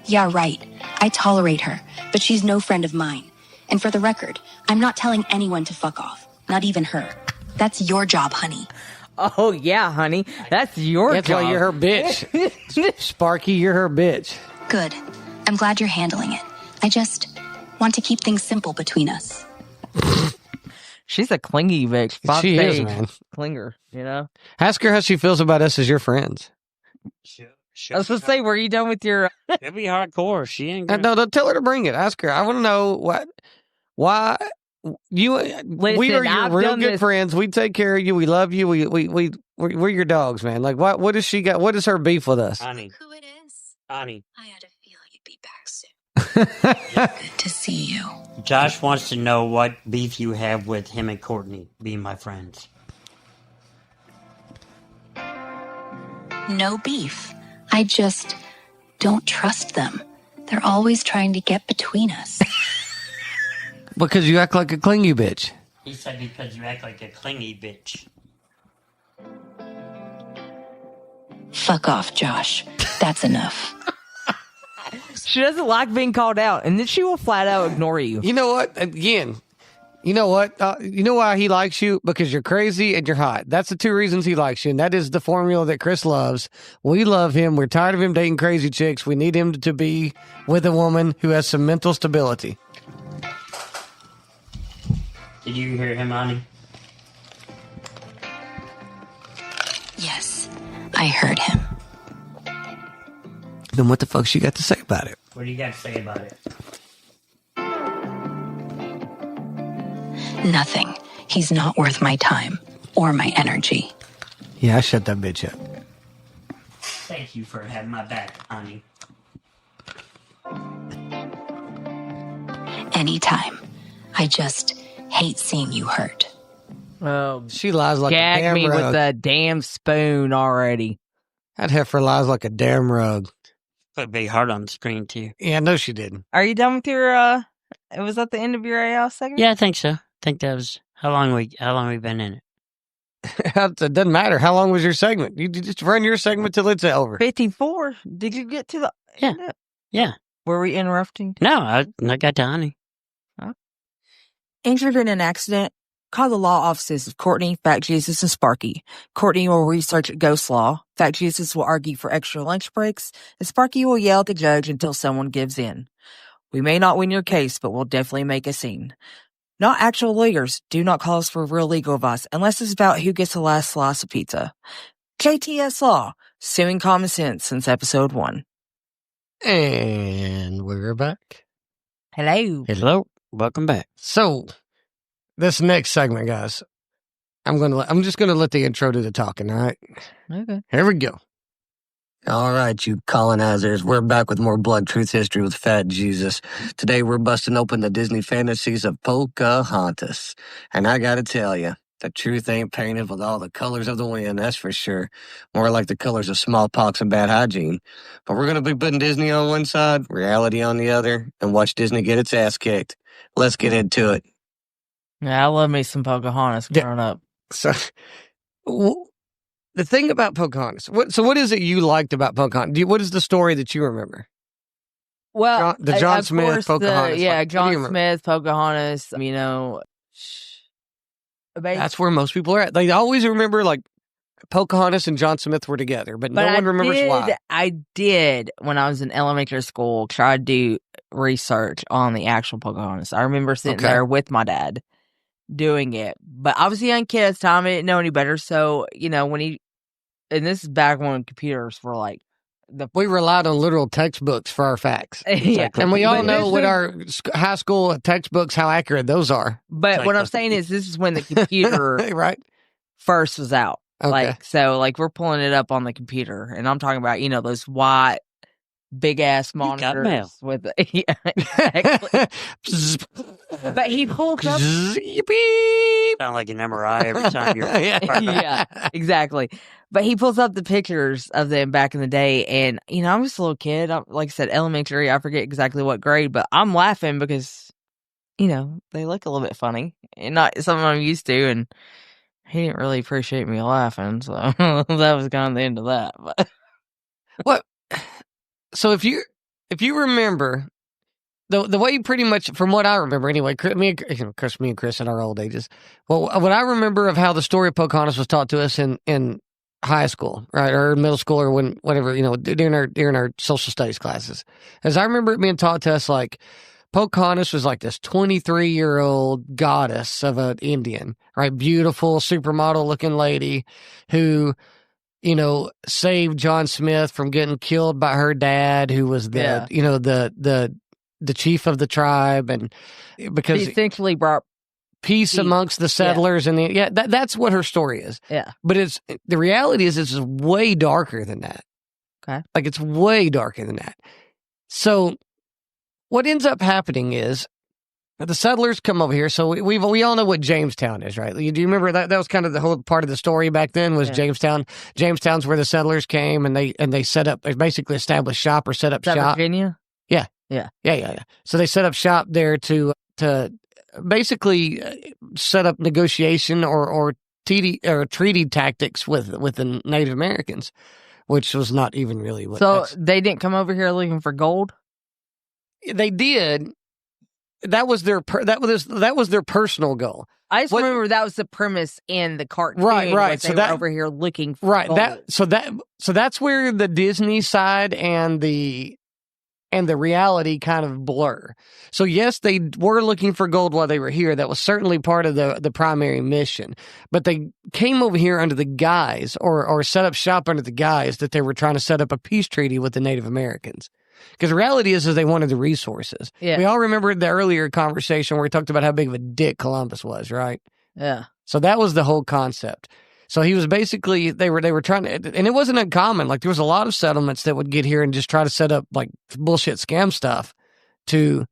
Yeah, right. I tolerate her, but she's no friend of mine. And for the record, I'm not telling anyone to fuck off. Not even her. That's your job, honey. Oh, yeah, honey. That's your That's job. why you're her bitch. Sparky, you're her bitch. Good. I'm glad you're handling it. I just want to keep things simple between us. She's a clingy bitch. Fuck She is, sake. man. Clinger, you know? Ask her how she feels about us as your friends. I was supposed to say, were you done with your... It'll be hardcore. She ain't gonna... No, don't tell her to bring it. Ask her. I want to know why you. We are your I've real done good this- friends. We take care of you. We love you. We're your dogs, man. Like what does she got? What is her beef with us? Annie, Who it is? Annie. I had a feeling you'd be back soon. Good to see you. Josh wants to know what beef you have with him and Courtney being my friends. No beef. I just don't trust them. They're always trying to get between us. Because you act like a clingy bitch. He said because you act like a clingy bitch. Fuck off, Josh. That's enough. She doesn't like being called out, and then she will flat out ignore you. You know what? Again, you know what? You know why he likes you? Because you're crazy and you're hot. That's the two reasons he likes you, and that is the formula that Chris loves. We love him. We're tired of him dating crazy chicks. We need him to be with a woman who has some mental stability. Did you hear him, Annie? Yes, I heard him. Then what the fuck she got to say about it? What do you got to say about it? Nothing. He's not worth my time or my energy. Yeah, I shut that bitch up. Thank you for having my back, Annie. Anytime. I just hate seeing you hurt. Oh, She lies like a gag camera. me with the damn spoon already. That heifer lies like a damn rug. Put big heart on the screen, too. Yeah, no, she didn't. Are you done with your, was that the end of your AL segment? Yeah, I think so. I think that was how long we been in it. It doesn't matter. How long was your segment? You just run your segment till it's over. 54. Did you get to the Yeah. Yeah. Were we interrupting? No, I got to honey. Injured in an accident? Call the law offices of Courtney, Fact Jesus, and Sparky. Courtney will research ghost law. Fact Jesus will argue for extra lunch breaks, and Sparky will yell at the judge until someone gives in. We may not win your case, but we'll definitely make a scene. Not actual lawyers. Do not call us for real legal advice unless it's about who gets the last slice of pizza. JTS Law, suing common sense since episode 1. And we're back. Hello. Hello. Welcome back. So, this next segment, guys, I'm just gonna let the intro do the talking. All right. Okay. Here we go. All right, you colonizers, we're back with more Blood Truth History with Fat Jesus. Today we're busting open the Disney fantasies of Pocahontas. And I gotta tell you, the truth ain't painted with all the colors of the wind, that's for sure. More like the colors of smallpox and bad hygiene. But we're gonna be putting Disney on one side, reality on the other, and watch Disney get its ass kicked. Let's get into it. Yeah, I love me some Pocahontas growing up. So, the thing about Pocahontas, what is it you liked about Pocahontas? What is the story that you remember? Well, the John of Smith, course, Pocahontas. Yeah, what do you John remember? Smith, Pocahontas, you know. That's where most people are at. They always remember, like, Pocahontas and John Smith were together, but no one remembers why. I did, when I was in elementary school, try to do research on the actual Pocahontas. I remember sitting there with my dad doing it. But I was a young kid at the time. I didn't know any better. So, you know, and this is back when computers were like, we relied on literal textbooks for our facts. Yeah. And we all know with our high school textbooks how accurate those are. But what I'm saying is this is when the computer right first was out. Okay. Like we're pulling it up on the computer, and I'm talking about, you know, those white big ass monitors with yeah, exactly. But he pulls up Sound like an MRI every time you're yeah, exactly. But he pulls up the pictures of them back in the day, and you know, I'm just a little kid. Like I said, elementary. I forget exactly what grade, but I'm laughing because, you know, they look a little bit funny and not something I'm used to, and he didn't really appreciate me laughing, so that was kind of the end of that. But what? So if you remember the way pretty much from what I remember anyway, me and Chris in our old ages. Well, what I remember of how the story of Pocahontas was taught to us in high school, right, or middle school, or whatever, you know, during our social studies classes, as I remember it being taught to us, like Pocahontas was like this 23-year-old goddess of an Indian, right? Beautiful, supermodel-looking lady who, you know, saved John Smith from getting killed by her dad, who was you know, the chief of the tribe, and because he essentially brought peace amongst the settlers, and that's what her story is. Yeah, but the reality is it's way darker than that. Okay, like it's way darker than that. So what ends up happening is the settlers come over here. So we all know what Jamestown is, right? Do you remember that? That was kind of the whole part of the story back then was Jamestown. Jamestown's where the settlers came, and they set up, they basically established shop or set up shop. Virginia? Yeah. So they set up shop there to basically set up negotiation or treaty tactics with the Native Americans, which was not even really what. So they didn't come over here looking for gold? They did. That was their personal goal. I just remember that was the premise in the cartoon. Right. So they were over here looking for gold. So that's where the Disney side and the reality kind of blur. So yes, they were looking for gold while they were here. That was certainly part of the primary mission. But they came over here under the guise or set up shop under the guise that they were trying to set up a peace treaty with the Native Americans. Because the reality is they wanted the resources. Yeah. We all remember the earlier conversation where we talked about how big of a dick Columbus was, right? Yeah. So that was the whole concept. So he was basically, they were trying to, and it wasn't uncommon. Like there was a lot of settlements that would get here and just try to set up like bullshit scam stuff to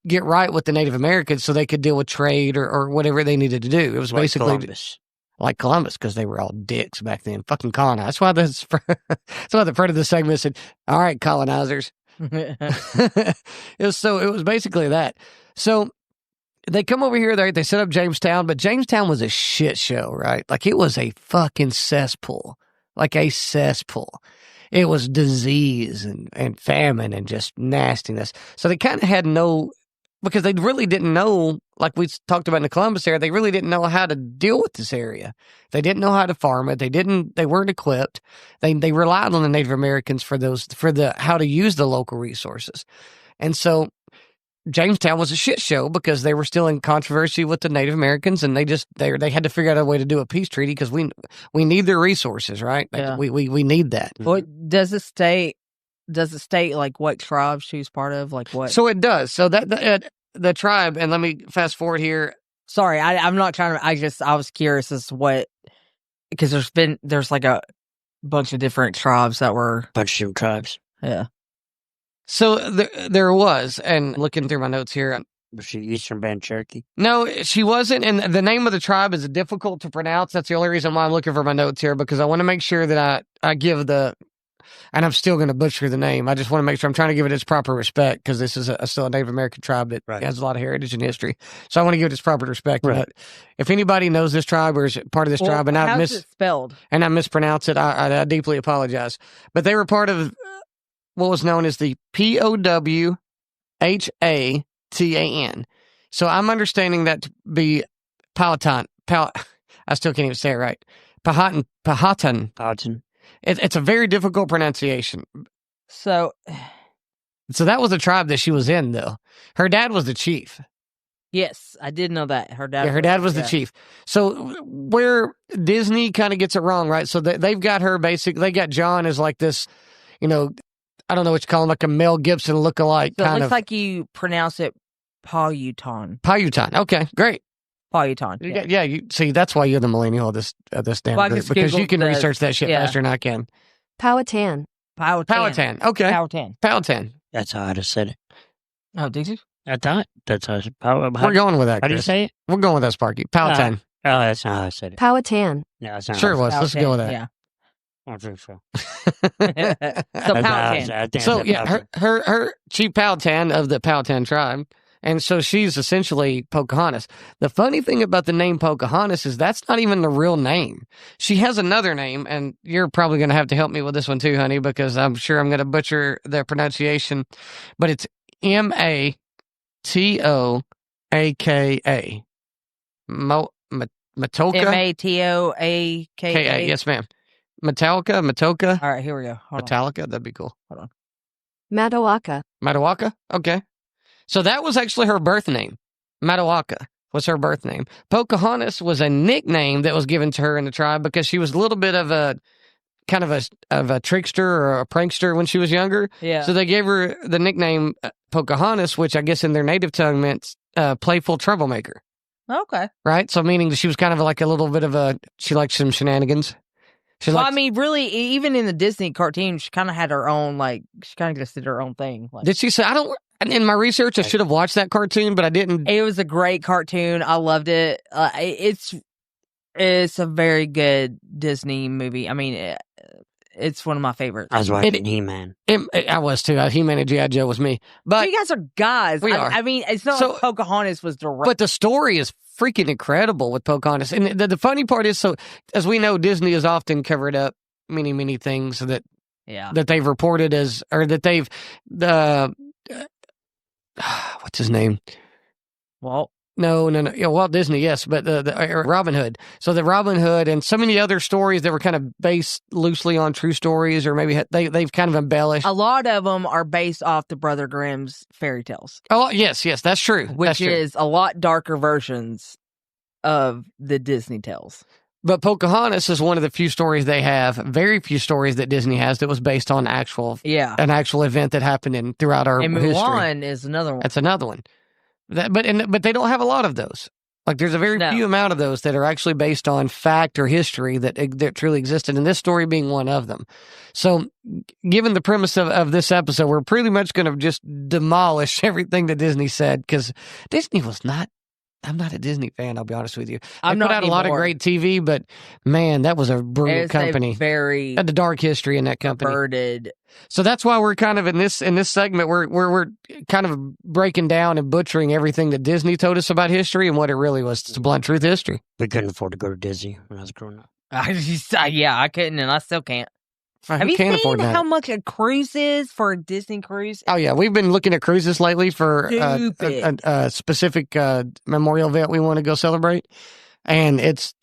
get right with the Native Americans so they could deal with trade or whatever they needed to do. It was like basically Columbus. like Columbus, because they were all dicks back then. Fucking colonize. That's why that's why the front of the segment said, "All right, colonizers." It was basically that. So they come over here, they set up Jamestown, but Jamestown was a shit show, right? Like, it was a fucking cesspool. Like a cesspool. It was disease and famine and just nastiness. So they kind of had because they really didn't know, like we talked about in the Columbus area, they really didn't know how to deal with this area. They didn't know how to farm it. They weren't equipped. They relied on the Native Americans for how to use the local resources. And so Jamestown was a shit show because they were still in controversy with the Native Americans, and they had to figure out a way to do a peace treaty because we need their resources, right? Yeah. We need that. What does it state like what tribe she was part of? Like what? So it does. So that the tribe, and let me fast forward here. Sorry, I'm not trying to. I was curious as to what, because there's like a bunch of different tribes that were Bunch of tribes. Yeah. So there was, and looking through my notes here. Was she Eastern Band Cherokee? No, she wasn't. And the name of the tribe is difficult to pronounce. That's the only reason why I'm looking for my notes here, because I want to make sure that I give and I'm still going to butcher the name. I just want to make sure I'm trying to give it its proper respect, because this is still a Native American tribe that has a lot of heritage and history. So I want to give it its proper respect. Right. But if anybody knows this tribe or is part of this tribe, and how's it spelled? And I mispronounce it, I deeply apologize. But they were part of what was known as the Powhatan. So I'm understanding that to be Powhatan. I still can't even say it right. Powhatan. It's a very difficult pronunciation. So that was the tribe that she was in, though. Her dad was the chief. Yes, I did know that. Her dad was the chief. So where Disney kind of gets it wrong, right? So they've got her they got John as like this, I don't know what you call him, like a Mel Gibson lookalike. So it looks like you pronounce it Powhatan. Okay, great. Powhatan. Yeah. You see, that's why you're the millennial of this damn group, because you can research that shit faster than I can. Powhatan. Okay. Powhatan. That's how I just said it. Oh, did you? I thought that's how. We're going with that. How do you Chris. say it? We're going with that, Sparky. Powhatan. Oh, that's not how I said it. Powhatan. No, that's not Sure how I was. said Let's go with that. Yeah. I think so. So Powhatan. So yeah, her Chief Powhatan of the Powhatan tribe, and so she's essentially Pocahontas. The funny thing about the name Pocahontas is that's not even the real name. She has another name, and you're probably going to have to help me with this one too, honey, because I'm sure I'm going to butcher the pronunciation. But it's Matoaka. Matoaka. Matoaka. Yes, ma'am. Matoaka. All right, here we go. Hold on. Metallica. That'd be cool. Hold on. Matoaka. Okay. So that was actually her birth name. Matoaka was her birth name. Pocahontas was a nickname that was given to her in the tribe because she was a little bit of a kind of a trickster or a prankster when she was younger. Yeah. So they gave her the nickname Pocahontas, which I guess in their native tongue meant playful troublemaker. Okay. Right? So meaning that she was kind of like a little bit of she liked some shenanigans. I mean, really, even in the Disney cartoon, she kind of had her own, she kind of just did her own thing. Did she say, in my research, I should have watched that cartoon, but I didn't. It was a great cartoon. I loved it. It's a very good Disney movie. I mean, it's one of my favorites. I was watching He-Man. I was too. He-Man and G.I. Joe was me. But you guys are guys. We are. I mean, it's not like Pocahontas was direct. But the story is freaking incredible with Pocahontas. And the funny part is, so as we know, Disney has often covered up many, many things that they've reported as, or that they've, what's his name? Walt. No. Yeah, Walt Disney, yes, but the Robin Hood. So the Robin Hood and so many other stories that were kind of based loosely on true stories, or maybe they've kind of embellished. A lot of them are based off the Brother Grimm's fairy tales. Oh, yes, that's true. Which is a lot darker versions of the Disney tales. But Pocahontas is one of the few stories they have, very few stories that Disney has that was based on an actual event that happened throughout our history. And Mulan is another one. That's another one. But they don't have a lot of those. Like there's a very few amount of those that are actually based on fact or history that truly existed, and this story being one of them. So given the premise of this episode, we're pretty much going to just demolish everything that Disney said, because Disney was not I'm not a Disney fan, I'll be honest with you. I'm They put not out a lot of anymore. great TV, but man, that was a brutal It's a company. very Had the dark history in that company. perverted. So that's why we're kind of in this segment, we're kind of breaking down and butchering everything that Disney told us about history and what it really was. It's a blunt truth history. We couldn't afford to go to Disney when I was growing up. Yeah, I couldn't, and I still can't. Have Who you can't seen afford that? how much a cruise is for a Disney cruise? Oh yeah, we've been looking at cruises lately for Stupid. a specific memorial event we want to go celebrate, and it's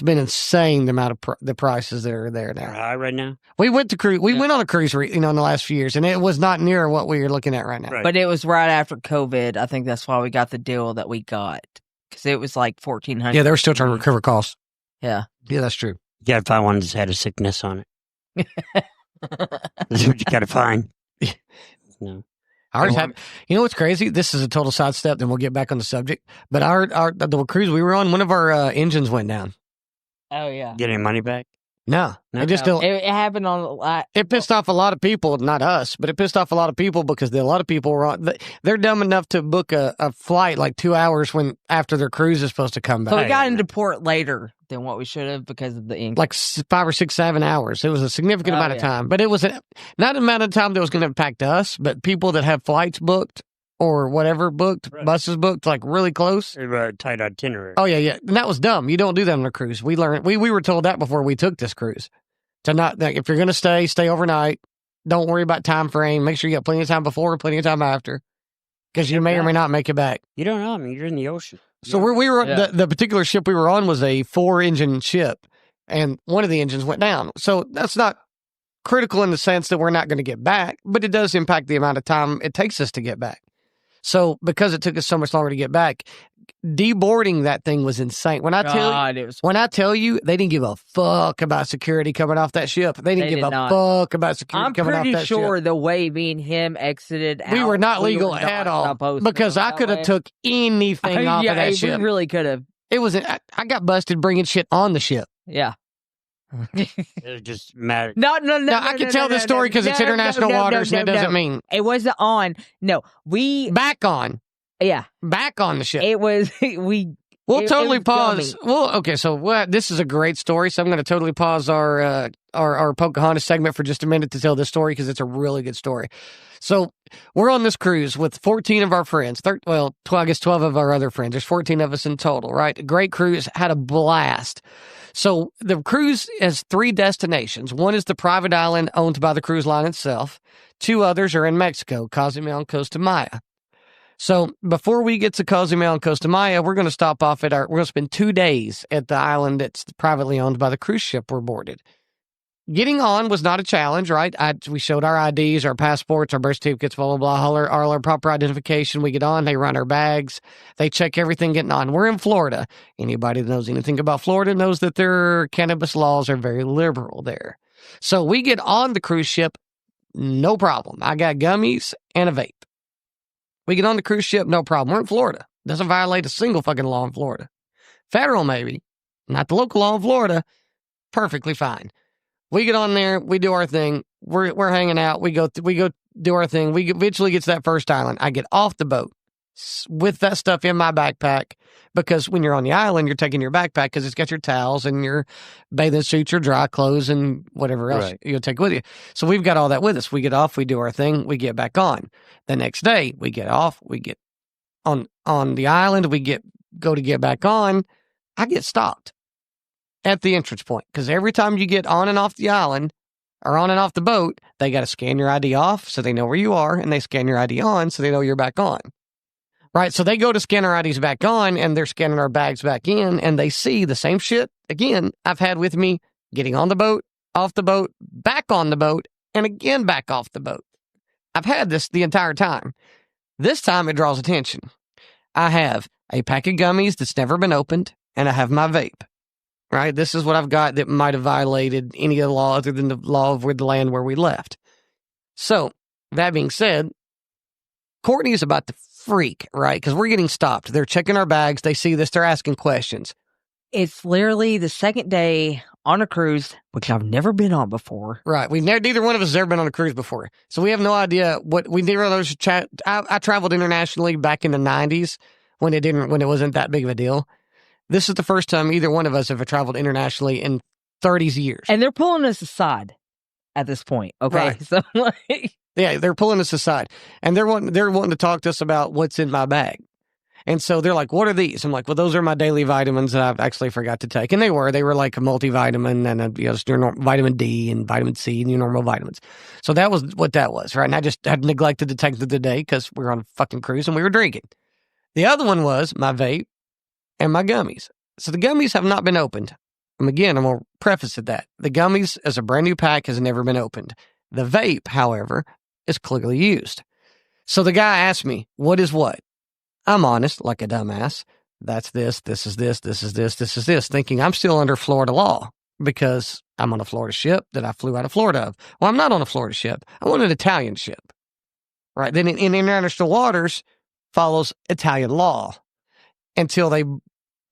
been insane the amount of the prices that are there They're now. high right now. We went to cruise. We went on a cruise, in the last few years, and it was not near what we are looking at right now. Right. But it was right after COVID. I think that's why we got the deal that we got, because it was like $1,400. Yeah, they were still trying to recover costs. Yeah. Yeah, that's true. You gotta find one that's had a sickness on it. That's what you gotta find. No. Ours had, you know what's crazy? This is a total sidestep, then we'll get back on the subject. But the cruise we were on, one of our engines went down. Oh, yeah. Get any money back? No, No? it just No, it happened on a lot. it pissed off a lot of people, not us, but it pissed off a lot of people because a lot of people were on. They're dumb enough to book a flight like 2 hours after their cruise is supposed to come back. So we got into port later than what we should have because of the ink. Like 5 or 6, 7 hours. It was a significant Oh, amount of yeah. time, but it was not an amount of time that was going to impact us, but people that have flights booked or whatever booked, Right. buses booked, like really close. They were a tight itinerary. Oh yeah, and that was dumb. You don't do that on a cruise. We learned. We were told that before we took this cruise. To not, like, if you're going to stay overnight. Don't worry about time frame. Make sure you got plenty of time before, plenty of time after, because you may or may not make it back. You don't know. I mean, you're in the ocean. So we were Yeah. the particular ship we were on was a 4-engine ship, and one of the engines went down. So that's not critical in the sense that we're not going to get back, but it does impact the amount of time it takes us to get back. So because it took us so much longer to get back, deboarding that thing was insane. When I tell you, they didn't give a fuck about security coming off that ship. They didn't They give did a not. fuck about security I'm coming off pretty that sure ship. the way me and him exited We out, were not legal were at not all supposed to because go I that could have way. took anything off Yeah, of that we ship. really could have. It was I got busted bringing shit on the ship. Yeah. They're just mad. No. Now, I can tell this story because it's international waters, and it doesn't mean it wasn't on. No, back on the ship. it was. We'll it totally was pause. dummy. Well, okay, so this is a great story, so I'm going to totally pause our Pocahontas segment for just a minute to tell this story because it's a really good story. So we're on this cruise with 14 of our friends. 12 of our other friends. There's 14 of us in total, right? Great cruise, had a blast. So the cruise has 3 destinations. One is the private island owned by the cruise line itself. 2 others are in Mexico, Cozumel and Costa Maya. So before we get to Cozumel and Costa Maya, we're going to stop off we're going to spend 2 days at the island that's privately owned by the cruise ship we're boarded. Getting on was not a challenge, right? We showed our IDs, our passports, our birth certificates, blah, blah, blah, all our proper identification. We get on, they run our bags, they check everything getting on. We're in Florida. Anybody that knows anything about Florida knows that their cannabis laws are very liberal there. So we get on the cruise ship, no problem. I got gummies and a vape. We get on the cruise ship, no problem. We're in Florida. Doesn't violate a single fucking law in Florida. Federal, maybe. Not the local law in Florida. Perfectly fine. We get on there. We do our thing. We're hanging out. We go do our thing. We eventually get to that first island. I get off the boat with that stuff in my backpack because when you're on the island, you're taking your backpack because it's got your towels and your bathing suits, your dry clothes, and whatever else you'll take with you. So we've got all that with us. We get off. We do our thing. We get back on. The next day, we get off. We get on the island. We go to get back on. I get stopped at the entrance point because every time you get on and off the island or on and off the boat, they got to scan your ID off so they know where you are, and they scan your ID on so they know you're back on. Right, so they go to scan our IDs back on, and they're scanning our bags back in, and they see the same shit, again, I've had with me getting on the boat, off the boat, back on the boat, and again back off the boat. I've had this the entire time. This time it draws attention. I have a pack of gummies that's never been opened, and I have my vape. Right, this is what I've got that might have violated any of the law other than the law of the land where we left. So, that being said, Courtney is about to freak, right? Because we're getting stopped. They're checking our bags. They see this. They're asking questions. It's literally the second day on a cruise, which I've never been on before. Right. Neither one of us has ever been on a cruise before. So we have no idea what we never. I traveled internationally back in the 90s when it wasn't that big of a deal. This is the first time either one of us have traveled internationally in 30 years. And they're pulling us aside at this point. Okay. Right. So like, yeah, they're pulling us aside and they're wanting to talk to us about what's in my bag. And so they're like, what are these? I'm like, well, those are my daily vitamins that I've actually forgot to take. And they were like a multivitamin and your vitamin D and vitamin C and your normal vitamins. So that was what that was, right? And I just had neglected to take them today because we were on a fucking cruise and we were drinking. The other one was my vape and my gummies. So the gummies have not been opened. And again, I'm going to preface it that. The gummies, as a brand new pack, has never been opened. The vape, however, is clearly used. So the guy asked me, what is what? I'm honest, like a dumbass. That's this, this is this, this is this, this is this, thinking I'm still under Florida law because I'm on a Florida ship that I flew out of Florida of. Well, I'm not on a Florida ship. I'm on an Italian ship. Right? Then in international waters follows Italian law until they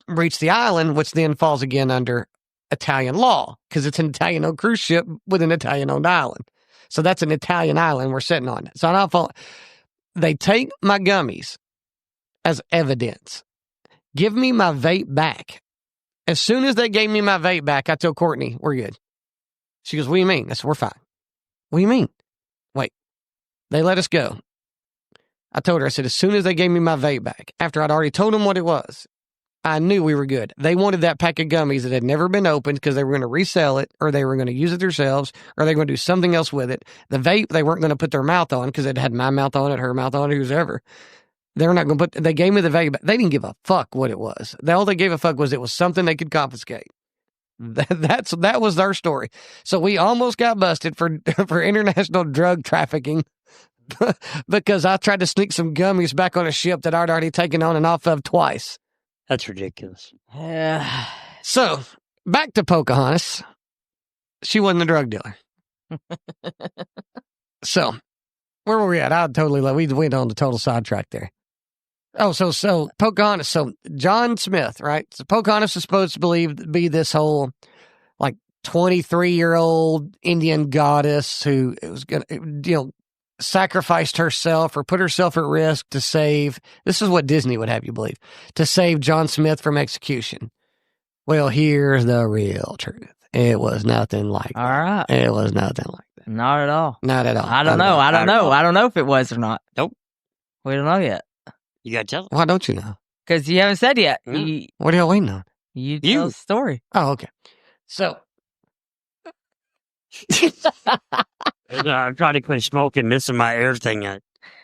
reach the island, which then falls again under Italian law because it's an Italian-owned cruise ship with an Italian-owned island. So that's an Italian island we're sitting on. So they take my gummies as evidence. Give me my vape back. As soon as they gave me my vape back, I told Courtney, we're good. She goes, what do you mean? I said, we're fine. What do you mean? Wait, they let us go. I told her, I said, as soon as they gave me my vape back, after I'd already told them what it was, I knew we were good. They wanted that pack of gummies that had never been opened because they were going to resell it or they were going to use it themselves or they were going to do something else with it. The vape, they weren't going to put their mouth on because it had my mouth on it, her mouth on it, who's ever. They were not going to they gave me the vape back. They didn't give a fuck what it was. All they gave a fuck was it was something they could confiscate. That was their story. So we almost got busted for international drug trafficking because I tried to sneak some gummies back on a ship that I'd already taken on and off of twice. That's ridiculous. yeah. So, back to Pocahontas. She wasn't a drug dealer. So, where were we at? We went on the total sidetrack there. Oh, so Pocahontas. So, John Smith, right? So, Pocahontas is supposed to be this whole, 23-year-old Indian goddess who was going to, sacrificed herself or put herself at risk to save, this is what Disney would have you believe, to save John Smith from execution. Well, here's the real truth. It was nothing like that. All right. It was nothing like that. Not at all. Not at all. I don't know. I don't know if it was or not. Nope. We don't know yet. You got to tell us. Why don't you know? Because you haven't said yet. Mm. What are y'all waiting on? You tell the story. Oh, okay. So. I'm trying to quit smoking. This is my air thing. I'm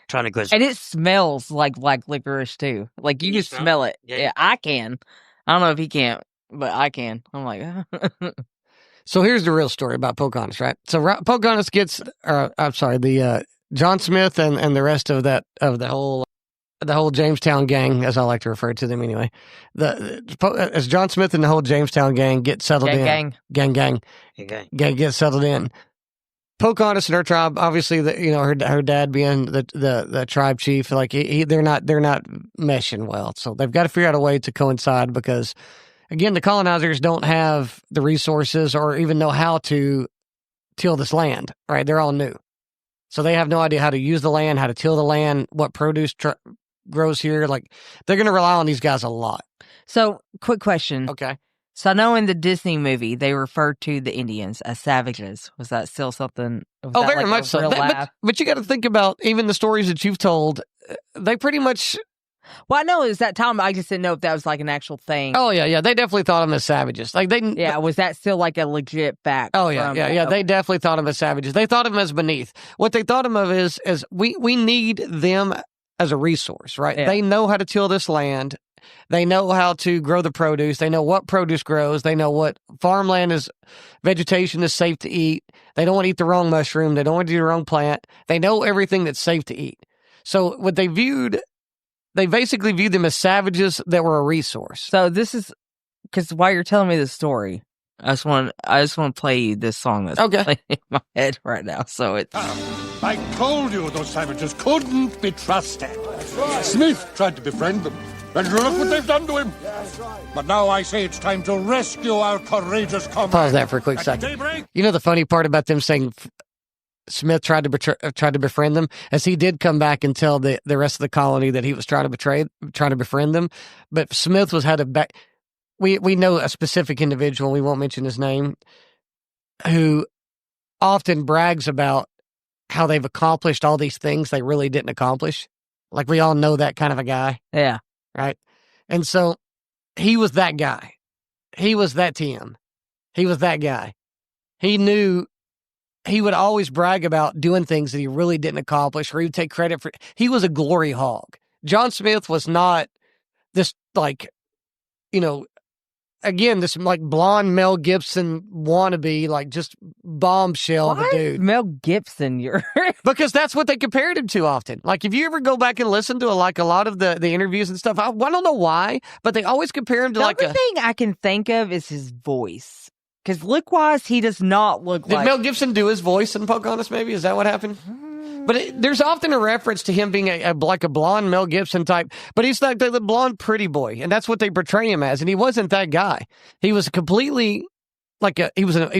trying to quit And it smells like licorice too. Like you can smell it. Yeah, I can. I don't know if he can't, but I can. I'm like, So here's the real story about Pocahontas, right? So Pocahontas gets, John Smith and the rest of the whole Jamestown gang, as I like to refer to them anyway. As John Smith and the whole Jamestown gang get settled in. Gang get settled in. Pocahontas and her tribe, obviously, her dad being the tribe chief, they're not meshing well. So they've got to figure out a way to coincide because, again, the colonizers don't have the resources or even know how to till this land, right? They're all new. So they have no idea how to use the land, how to till the land, what produce grows here. They're going to rely on these guys a lot. So, quick question. Okay. So I know in the Disney movie they referred to the Indians as savages. Was that still something? Oh, very much so. But you got to think about even the stories that you've told. They pretty much. Well, I know it was that time. I just didn't know if that was an actual thing. Oh yeah. They definitely thought of them as savages. Yeah, was that still a legit fact? Oh yeah. They definitely thought of them as savages. They thought of them as beneath. What they thought of them as we need them as a resource, right? Yeah. They know how to till this land. They know how to grow the produce. They know what produce grows. They know what vegetation is safe to eat. They don't want to eat the wrong mushroom. They don't want to eat the wrong plant. They know everything that's safe to eat. So what they basically viewed them as savages that were a resource. So this is, because while you're telling me this story, I just want to play you this song that's playing in my head right now. So it's... I told you those savages couldn't be trusted. Right. Smith tried to befriend them. And look what they've done to him. But now I say it's time to rescue our courageous comrades. Pause that for a quick second. You know the funny part about them saying Smith tried to befriend them, as he did come back and tell the rest of the colony that he was trying to befriend them. But Smith had a back. We know a specific individual, we won't mention his name, who often brags about how they've accomplished all these things they really didn't accomplish. Like, we all know that kind of a guy. Yeah. Right? And so he was that guy. He was that Tim. He was that guy. He knew he would always brag about doing things that he really didn't accomplish, or he would take credit for. He was a glory hog. John Smith was not this, like, again, this like blonde Mel Gibson wannabe, like just bombshell of a dude. Mel Gibson, you're because that's what they compared him to often. Like, if you ever go back and listen to a lot of the interviews and stuff, I don't know why, but they always compare him to the only thing I can think of is his voice. Because look-wise, he does not look like... Did Mel Gibson do his voice in Pocahontas, maybe? Is that what happened? But there's often a reference to him being like a blonde Mel Gibson type, but he's like the blonde pretty boy, and that's what they portray him as, and he wasn't that guy. He was completely like he was a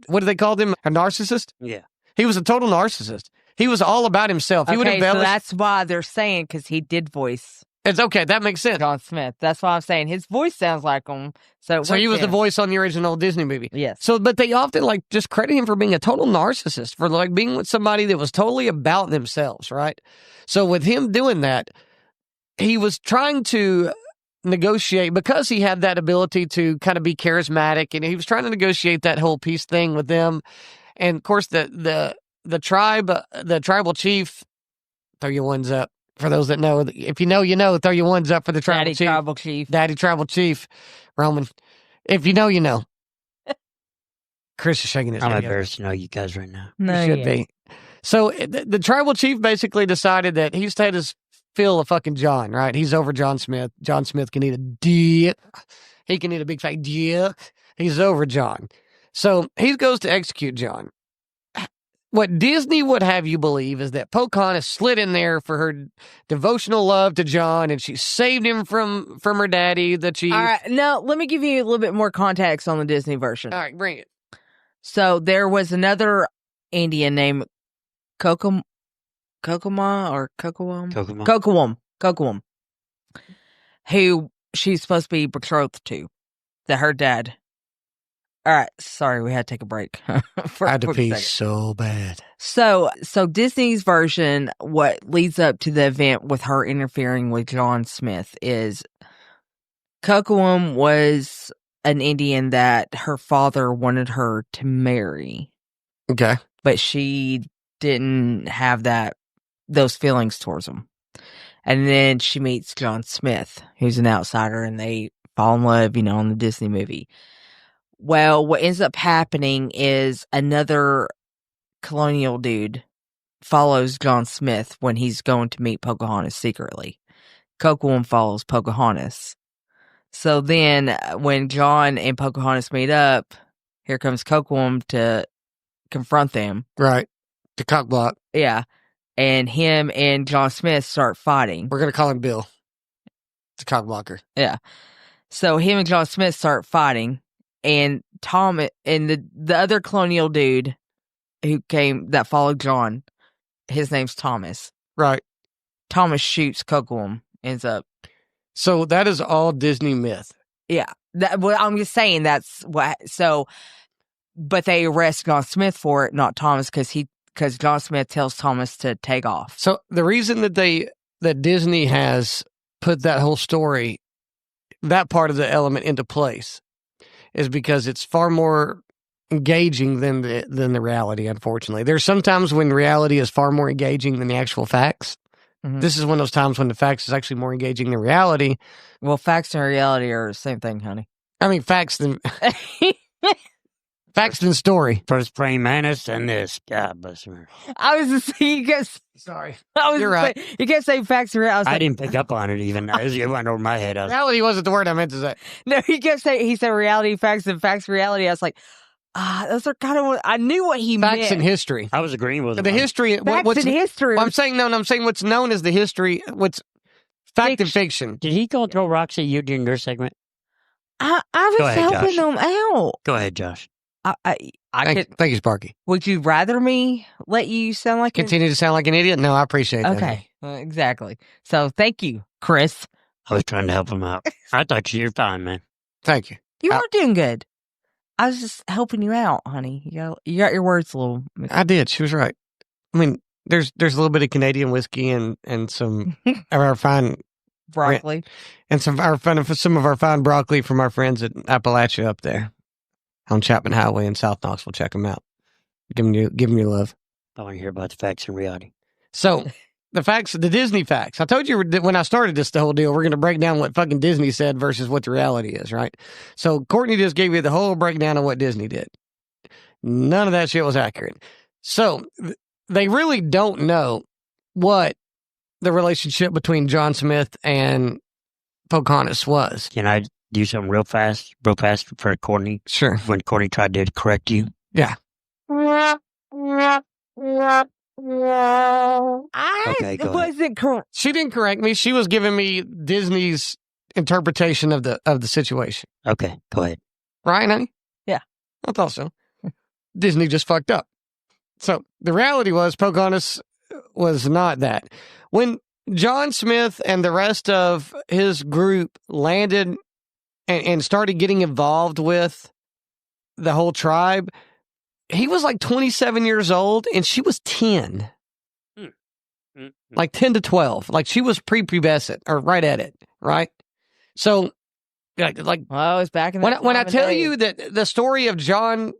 what do they call him? A narcissist? Yeah. He was a total narcissist. He was all about himself. He would embellish. So that's why they're saying, because he did voice... It's okay. That makes sense. John Smith. That's why I'm saying his voice sounds like him. So he was the voice on the original Disney movie. Yes. So, but they often like just credit him for being a total narcissist, for like being with somebody that was totally about themselves, right? So with him doing that, he was trying to negotiate, because he had that ability to kind of be charismatic, and he was trying to negotiate that whole peace thing with them. And of course, the tribal chief, throw your ones up. For those that know, if you know, you know, throw your ones up for the tribal chief. Daddy tribal chief, Roman. If you know, you know. Chris is shaking his head. I'm embarrassed to know you guys right now. No, you should be. So the tribal chief basically decided that he's had his fill of fucking John, right? He's over John Smith. John Smith can eat a dick. He can eat a big fat dick. He's over John. So he goes to execute John. What Disney would have you believe is that Pocahontas slid in there for her devotional love to John, and she saved him from her daddy, the chief. All right, now let me give you a little bit more context on the Disney version. All right, bring it. So there was another Indian named Kokomo, who she's supposed to be betrothed to, that her dad. All right, sorry, we had to take a break. I had to pee so bad. So Disney's version, what leads up to the event with her interfering with John Smith, is Kocoum was an Indian that her father wanted her to marry. Okay. But she didn't have those feelings towards him. And then she meets John Smith, who's an outsider, and they fall in love, in the Disney movie. Well, what ends up happening is another colonial dude follows John Smith when he's going to meet Pocahontas secretly. Kocoum follows Pocahontas. So then when John and Pocahontas meet up, here comes Kocoum to confront them. Right. The cock block. Yeah. And him and John Smith start fighting. We're going to call him Bill. The cock blocker. Yeah. So him and John Smith start fighting. And Tom and the other colonial dude that followed John, his name's Thomas. Right. Thomas shoots Kocoum, ends up. So that is all Disney myth. Yeah. I'm just saying that's what. So, but they arrest John Smith for it, not Thomas, because John Smith tells Thomas to take off. So the reason that Disney has put that whole story, that part of the element into place, is because it's far more engaging than the reality, unfortunately. There's sometimes when reality is far more engaging than the actual facts. Mm-hmm. This is one of those times when the facts is actually more engaging than reality. Well, facts and reality are the same thing, honey. I mean, facts than story. First praying mantis and this. God bless her. I was just saying, you guys. Sorry. You're right. You can't say facts and reality. I didn't pick up on it even. It went over my head. Reality wasn't the word I meant to say. No, he said reality, facts, and facts, reality. I was like, those are kind of what I knew what he meant. Facts and history. I was agreeing with him. The history. Facts and history. Well, I'm saying what's known as the history, what's fact and fiction. Did he go throw rocks at you during your segment? I was helping them out. Go ahead, Josh. Thank you, Sparky. Would you rather me let you sound like Continue to sound like an idiot? No, I appreciate that. Okay, exactly. So thank you, Chris. I was trying to help him out. I thought you were fine, man. Thank you. You are doing good. I was just helping you out, honey. You got your words a little mixed. I did. She was right. I mean, there's a little bit of Canadian whiskey and some of our fine broccoli and some of our fine broccoli from our friends at Appalachia up there on Chapman Highway in South Knoxville. Check them out. Give them your love. I want to hear about the facts and reality. So the Disney facts. I told you that when I started the whole deal, we're going to break down what fucking Disney said versus what the reality is, right? So Courtney just gave you the whole breakdown of what Disney did. None of that shit was accurate. So they really don't know what the relationship between John Smith and Pocahontas was. Can I do something real fast for Courtney? Sure. When Courtney tried to correct you? Yeah. I wasn't correct. She didn't correct me. She was giving me Disney's interpretation of the situation. Okay, go ahead. Right, honey? Yeah. I thought so. Disney just fucked up. So the reality was Pocahontas was not that. When John Smith and the rest of his group landed and started getting involved with the whole tribe, he was like 27 years old and she was 10. Like 10 to 12. Like she was prepubescent or right at it, right? So, like, well, it's back in when I tell you that the story of John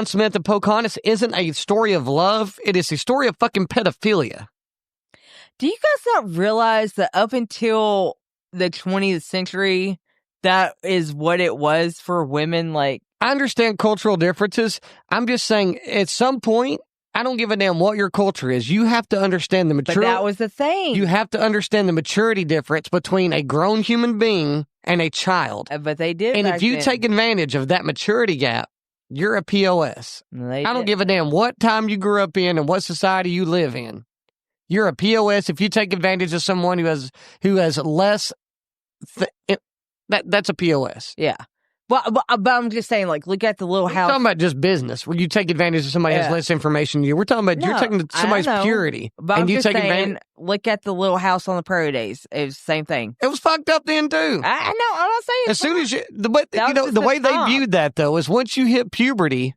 Smith and Pocahontas isn't a story of love, it is a story of fucking pedophilia. Do you guys not realize that up until the 20th century, that is what it was for women? Like, I understand cultural differences. I'm just saying, at some point, I don't give a damn what your culture is. You have to understand the maturity. But that was the thing. You have to understand the maturity difference between a grown human being and a child. But they did. And if you take advantage of that maturity gap, you're a POS. I don't give a damn what time you grew up in and what society you live in. You're a POS if you take advantage of someone who has less. That's a POS. Yeah. But I'm just saying, like, look at the little house. We're talking about just business, where you take advantage of somebody who has less information than you. We're talking about you're taking somebody's purity. But and I'm you just take saying, advantage. look at the Little House on the Prairie days. It was the same thing. It was fucked up then, too. I know. I'm not saying as soon as you, the way they viewed that, though, is once you hit puberty,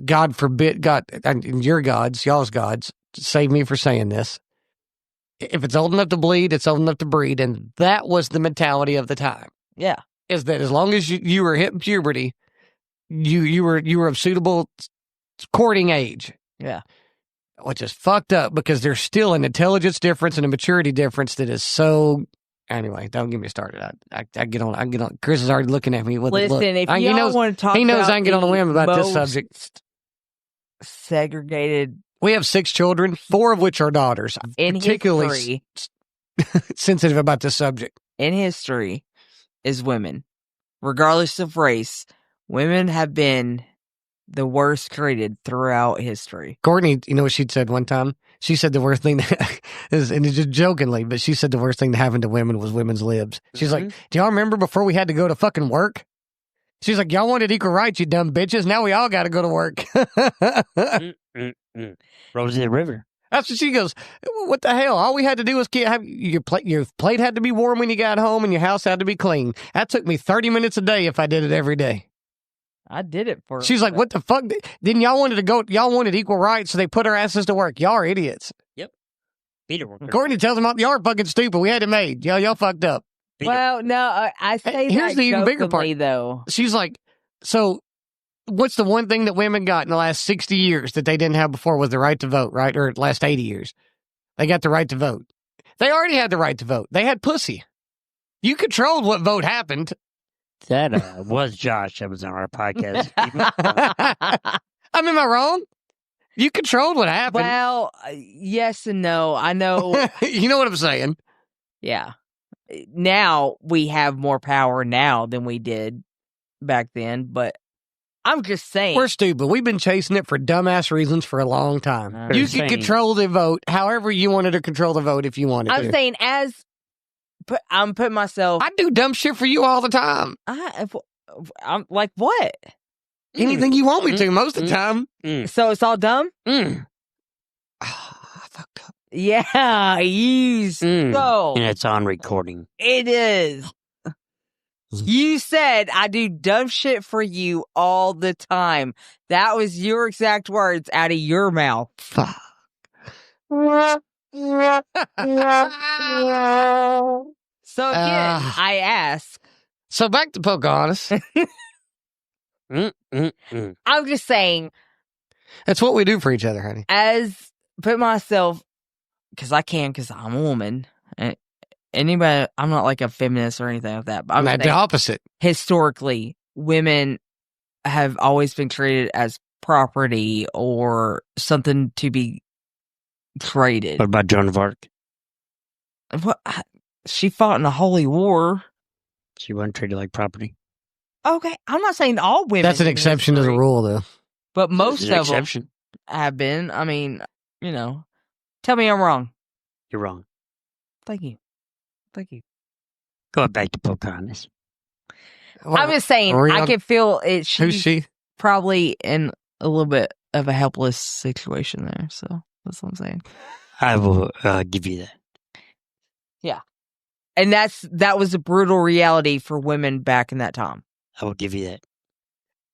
God forbid, your gods, y'all's gods, save me for saying this. If it's old enough to bleed, it's old enough to breed. And that was the mentality of the time. Yeah. Is that as long as you were hitting puberty, you were of suitable courting age. Yeah. Which is fucked up because there's still an intelligence difference and a maturity difference that is so. Anyway, don't get me started. I get on. Chris is already looking at me with a look. If you want to talk, he knows I can get on a whim about this subject. Segregated. We have 6 children, 4 of which are daughters. I'm particularly sensitive about this subject. In history, is women, regardless of race, women have been the worst treated throughout history. Courtney, you know what she said one time? She said the worst thing that is, and it's just jokingly, but she said the worst thing that happened to women was women's libs. She's like, do y'all remember before we had to go to fucking work? She's like, y'all wanted equal rights, you dumb bitches. Now we all got to go to work. Rosie the River. That's what she goes, what the hell? All we had to do was have your plate had to be warm when you got home and your house had to be clean. That took me 30 minutes a day if I did it every day. I did it for She's like, what the fuck? Didn't y'all wanted equal rights, so they put our asses to work. Y'all are idiots. Yep. Peter worker. Courtney tells them, y'all are fucking stupid. We had it made. Y'all fucked up. Well, no, I say here's that the even bigger part, though. She's like, so what's the one thing that women got in the last 60 years that they didn't have before was the right to vote, right? Or last 80 years. They got the right to vote. They already had the right to vote. They had pussy. You controlled what vote happened. That was Josh that was on our podcast. Am I wrong? You controlled what happened. Well, yes and no. I know. You know what I'm saying? Yeah. Now we have more power now than we did back then, but I'm just saying. We're stupid. We've been chasing it for dumbass reasons for a long time. You can control the vote however you wanted to control the vote if you wanted to. I'm saying I'm putting myself. I do dumb shit for you all the time. I'm like, what? Anything you want me to most of the time. So it's all dumb? I fucked up. Yeah, you so. And it's on recording. It is. You said I do dumb shit for you all the time. That was your exact words out of your mouth. Fuck. So again, I ask. So back to Pocahontas. I'm just saying. That's what we do for each other, honey. Put myself, because I'm a woman. Anybody, I'm not like a feminist or anything like that. But I'm the opposite. Historically, women have always been treated as property or something to be traded. What about Joan of Arc? What? She fought in the Holy War. She wasn't treated like property. Okay, I'm not saying all women. That's an exception to the rule, though. But most of them have been. I mean, tell me I'm wrong. You're wrong. Thank you. Going back to Pocahontas. I'm just saying, I can feel it. Who's she? Probably in a little bit of a helpless situation there. So that's what I'm saying. I will give you that. Yeah. And that was a brutal reality for women back in that time. I will give you that.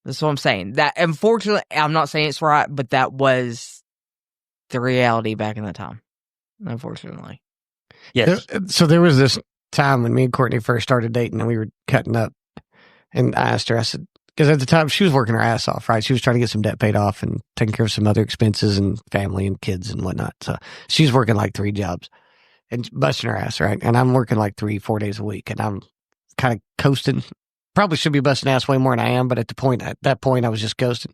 That's what I'm saying. That, unfortunately, I'm not saying it's right, but that was the reality back in that time. Unfortunately. Yes. So there was this time when me and Courtney first started dating and we were cutting up. And I asked her, I said, because at the time she was working her ass off, right? She was trying to get some debt paid off and taking care of some other expenses and family and kids and whatnot. So she's working like 3 jobs and busting her ass, right? And I'm working like 3-4 days a week and I'm kind of coasting. Probably should be busting ass way more than I am, but at that point I was just coasting.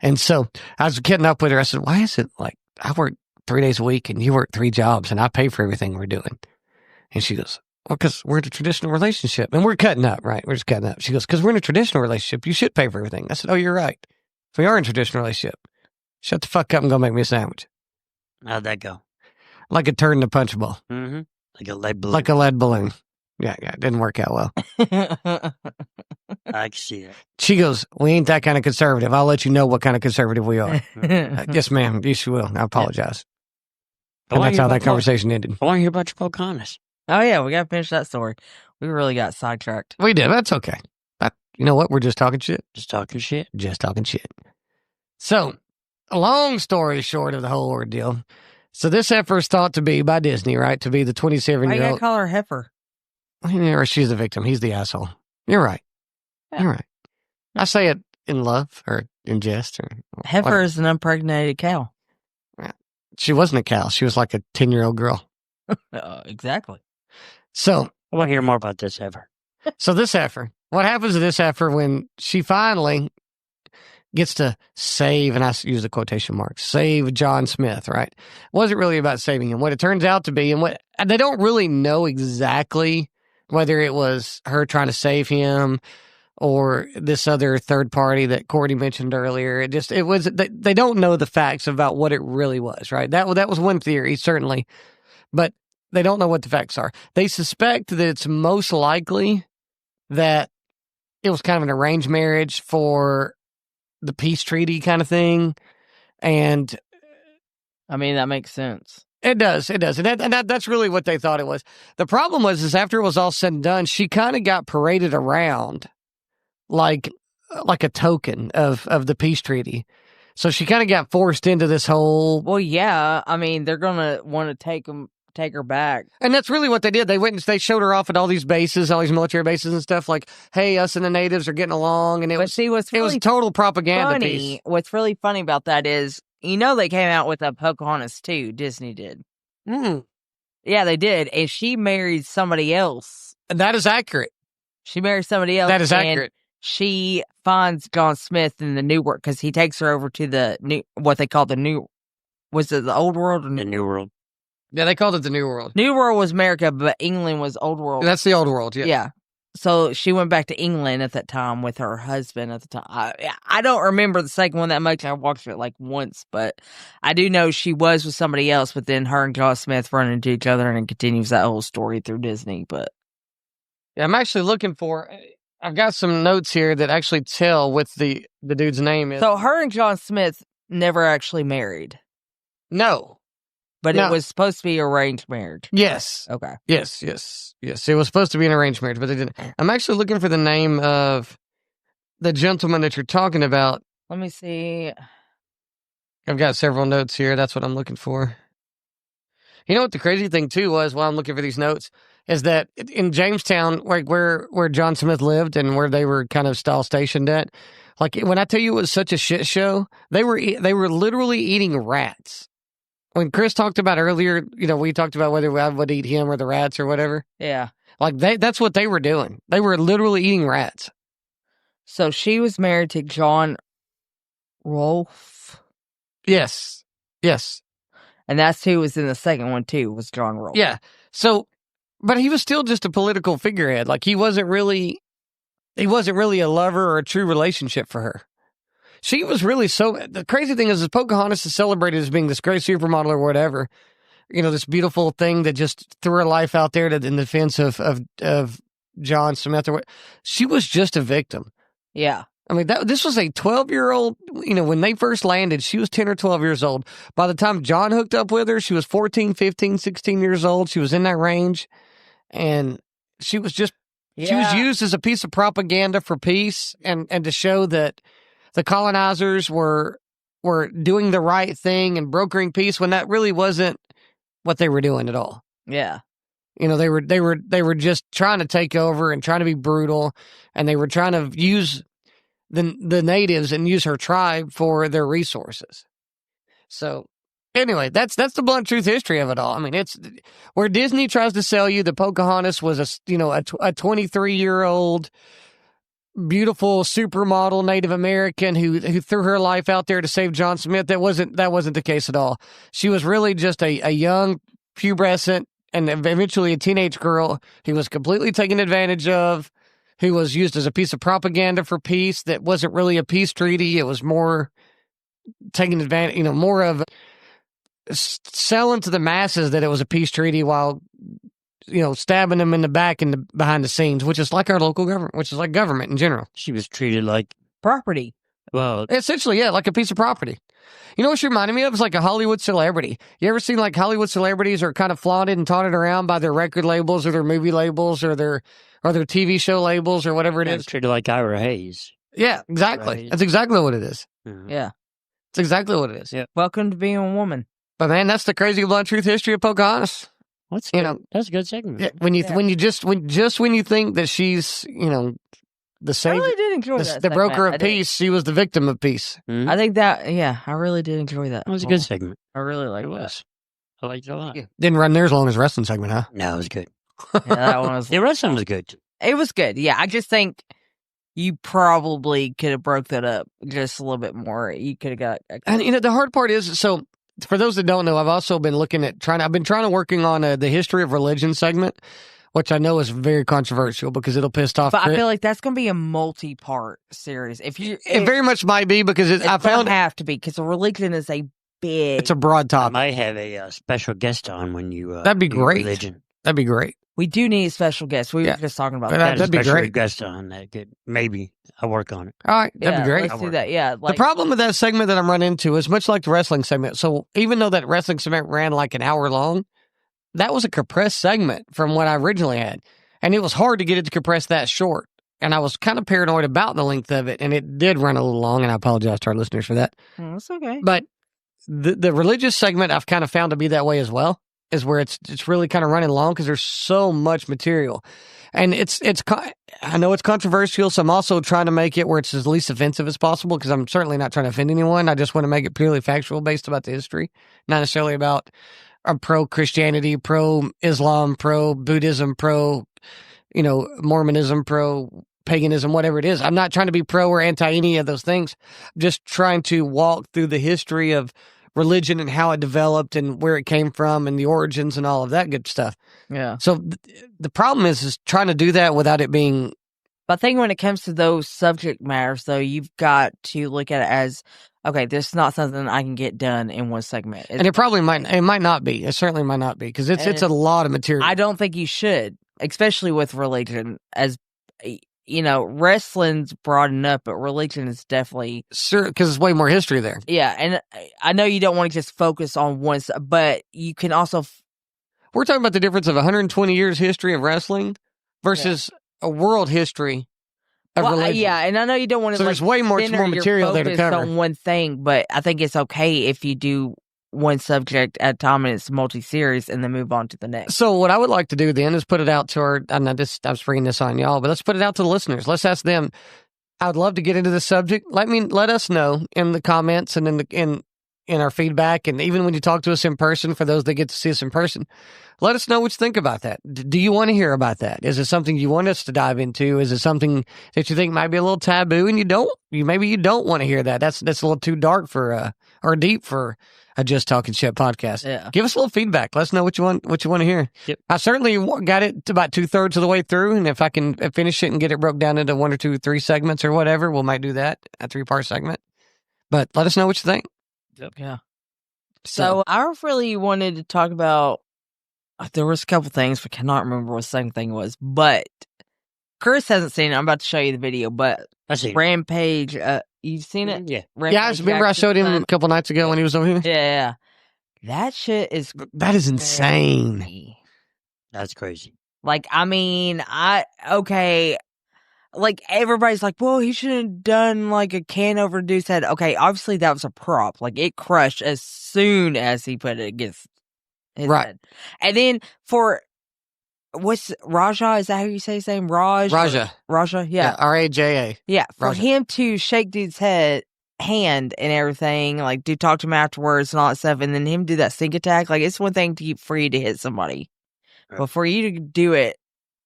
And so I was getting up with her. I said, why is it like I work 3 days a week and you work 3 jobs and I pay for everything we're doing? And she goes, well, because we're in a traditional relationship and we're cutting up, right? We're just cutting up. She goes, because we're in a traditional relationship, you should pay for everything. I said, oh, you're right. If we are in a traditional relationship, shut the fuck up and go make me a sandwich. How'd that go? Like a turd in a punch bowl. Mm-hmm. Like a lead balloon. Like a lead balloon. Yeah, it didn't work out well. I can see that. She goes, we ain't that kind of conservative. I'll let you know what kind of conservative we are. Yes, ma'am. Yes, you will. I apologize. And that's how that conversation ended. I want to hear about your Pocahontas. Oh, yeah. We got to finish that story. We really got sidetracked. We did. That's okay. You know what? We're just talking shit. Just talking shit. Just talking shit. So, a long story short of the whole ordeal. So, this heifer is thought to be by Disney, right? To be the 27-year-old. Why you gotta call her heifer? Or she's the victim. He's the asshole. You're right. Yeah. You're right. I say it in love or in jest. Or heifer whatever. is an impregnated cow. She wasn't a cow. She was like a 10-year-old girl. Exactly. So, I want to hear more about this heifer. So this heifer, what happens to this heifer when she finally gets to save, and I use the quotation marks, save John Smith, right? Wasn't really about saving him. What it turns out to be, and they don't really know exactly whether it was her trying to save him or this other third party that Courtney mentioned earlier. They don't know the facts about what it really was, right? That was one theory, certainly, but they don't know what the facts are. They suspect that it's most likely that it was kind of an arranged marriage for the peace treaty kind of thing. And I mean, that makes sense. It does. And that's really what they thought it was. The problem was after it was all said and done, she kind of got paraded around like a token of the peace treaty. So she kind of got forced into this whole... Well, yeah. I mean, they're going to want to take her back. And that's really what they did. They showed her off at all these bases, all these military bases and stuff, like, hey, us and the natives are getting along. And it was a total propaganda piece. What's really funny about that is, they came out with a Pocahontas too. Disney did. Mm. Yeah, they did. And she married somebody else. That is accurate. She married somebody else. That is accurate. She finds John Smith in the New World because he takes her over to the new, what they call the new, was it the Old World or the New World? Yeah, they called it the New World. New World was America, but England was Old World. That's the Old World, yeah. Yeah. So she went back to England at that time with her husband at the time. I don't remember the second one that much. I watched it like once, but I do know she was with somebody else, but then her and John Smith run into each other and it continues that whole story through Disney. But yeah, I'm actually looking for, I've got some notes here that actually tell what the dude's name is. So her and John Smith never actually married, No. but No. it was supposed to be arranged marriage. Yes. Okay. Yes. It was supposed to be an arranged marriage, but they didn't. I'm actually looking for the name of the gentleman that you're talking about. Let me see. I've got several notes here. That's what I'm looking for. You know what the crazy thing, too, was while I'm looking for these notes is that in Jamestown, like where John Smith lived and where they were kind of style stationed at, like when I tell you it was such a shit show, they were literally eating rats. When Chris talked about earlier, we talked about whether I would eat him or the rats or whatever. Yeah. Like that's what they were doing. They were literally eating rats. So she was married to John Rolfe. Yes. And that's who was in the second one, too, was John Rolfe. Yeah. So, but he was still just a political figurehead. Like he wasn't really a lover or a true relationship for her. She was really the crazy thing is Pocahontas is celebrated as being this great supermodel or whatever. This beautiful thing that just threw her life out there in defense of John Smith or what. She was just a victim. Yeah. I mean, this was a 12-year-old, when they first landed, she was 10 or 12 years old. By the time John hooked up with her, she was 14, 15, 16 years old. She was in that range. And she was just, she was used as a piece of propaganda for peace and to show that the colonizers were doing the right thing and brokering peace when that really wasn't what they were doing at all. Yeah. They were just trying to take over and trying to be brutal, and they were trying to use the natives and use her tribe for their resources. So anyway, that's the blunt truth history of it all. I mean, it's where Disney tries to sell you that Pocahontas was a 23-year-old beautiful supermodel Native American who threw her life out there to save John Smith. That wasn't the case at all. She was really just a young pubescent and eventually a teenage girl who was completely taken advantage of, who was used as a piece of propaganda for peace that wasn't really a peace treaty. It was more taking advantage, more of selling to the masses that it was a peace treaty while, stabbing them in the back and behind the scenes, which is like our local government, which is like government in general. She was treated like property. Well, essentially, yeah, like a piece of property. You know what she reminded me of? It's like a Hollywood celebrity. You ever seen like Hollywood celebrities are kind of flaunted and taunted around by their record labels or their movie labels or their TV show labels or whatever it is? Treated like Ira Hayes. Yeah, exactly. Right. That's exactly what it is. Yeah. It's exactly what it is. Yeah. Welcome to being a woman. But man, that's the crazy blunt truth history of Pocahontas. That's good. That's a good segment. Yeah, when you think that she's the savior, I really did enjoy that. the broker of peace, she was the victim of peace. Mm-hmm. I think that I really did enjoy that. That was a good segment. I really liked It was. I liked it a lot. Yeah. Didn't run near as long as wrestling segment, huh? No, it was good. Yeah, that one was. The wrestling was good. It was good. Yeah, I just think you probably could have broke that up just a little bit more. You could have got. And the hard part is, so for those that don't know, I've also been looking at working on the history of religion segment, which I know is very controversial because it'll piss off. But I feel like that's going to be a multi-part series. It very much might be because it have to be because religion is it's a broad topic. I might have a special guest on when you. That'd be great. Religion. That'd be great. We do need a special guest. We were just talking about that. That'd be great. Guest on that. Good. Maybe I'll work on it. All right, that'd be great. Let's do that. Yeah. The problem with that segment that I'm running into is much like the wrestling segment. So even though that wrestling segment ran like an hour long, that was a compressed segment from what I originally had. And it was hard to get it to compress that short. And I was kind of paranoid about the length of it. And it did run a little long. And I apologize to our listeners for that. That's okay. But the religious segment I've kind of found to be that way as well, is where it's really kind of running long because there's so much material. And I know it's controversial, so I'm also trying to make it where it's as least offensive as possible because I'm certainly not trying to offend anyone. I just want to make it purely factual based about the history, not necessarily about pro-Christianity, pro-Islam, pro-Buddhism, Mormonism, pro-paganism, whatever it is. I'm not trying to be pro or anti any of those things. I'm just trying to walk through the history of religion and how it developed and where it came from and the origins and all of that good stuff. Yeah. So the problem is trying to do that without it being. But I think when it comes to those subject matters, though, you've got to look at it as, okay, this is not something I can get done in one segment. And it probably might not be. It certainly might not be because it's a lot of material. I don't think you should, especially with religion, as wrestling's broadened up, but religion is definitely Sure, because there's way more history there. Yeah, and I know you don't want to just focus on one, but you can also. We're talking about the difference of 120 years history of wrestling versus a world history of religion. Yeah, and I know you don't want to. So there's way more material there to cover on one thing, but I think it's okay if you do one subject at a time and it's multi-series, and then move on to the next. So what I would like to do then is put it out to our. I'm bringing this on y'all, but let's put it out to the listeners. Let's ask them. I would love to get into the subject. Let us know in the comments and in our feedback, and even when you talk to us in person, for those that get to see us in person, let us know what you think about that. Do you want to hear about that? Is it something you want us to dive into? Is it something that you think might be a little taboo and you don't want to hear that? That's a little too dark for or deep for a Just Talking Shit podcast. Yeah. Give us a little feedback. Let us know what you want to hear. Yep. I certainly got it to about 2/3 of the way through, and if I can finish it and get it broke down into 1 or 2 or 3 segments or whatever, we might do that, a 3-part segment. But let us know what you think. Yep. Yeah. So I really wanted to talk about. There was a couple things, but cannot remember what the second thing was. But Chris hasn't seen it. I'm about to show you the video. But I see. Rampage, you've seen it? Yeah. I remember I showed him a couple nights ago when he was over here. Yeah. That shit is. That is insane. Crazy. That's crazy. Like, I mean, okay. Like, everybody's like, well, he should have done, like, a can over dude's head. Okay, obviously that was a prop. Like, it crushed as soon as he put it against his head. And then for, what's Raja? Is that how you say his name? Raja, yeah. Raja. Yeah, for Raja. him to shake dude's hand and everything, like, dude talk to him afterwards and all that stuff, and then him do that sneak attack, like, it's one thing to keep free to hit somebody. Right. But for you to do it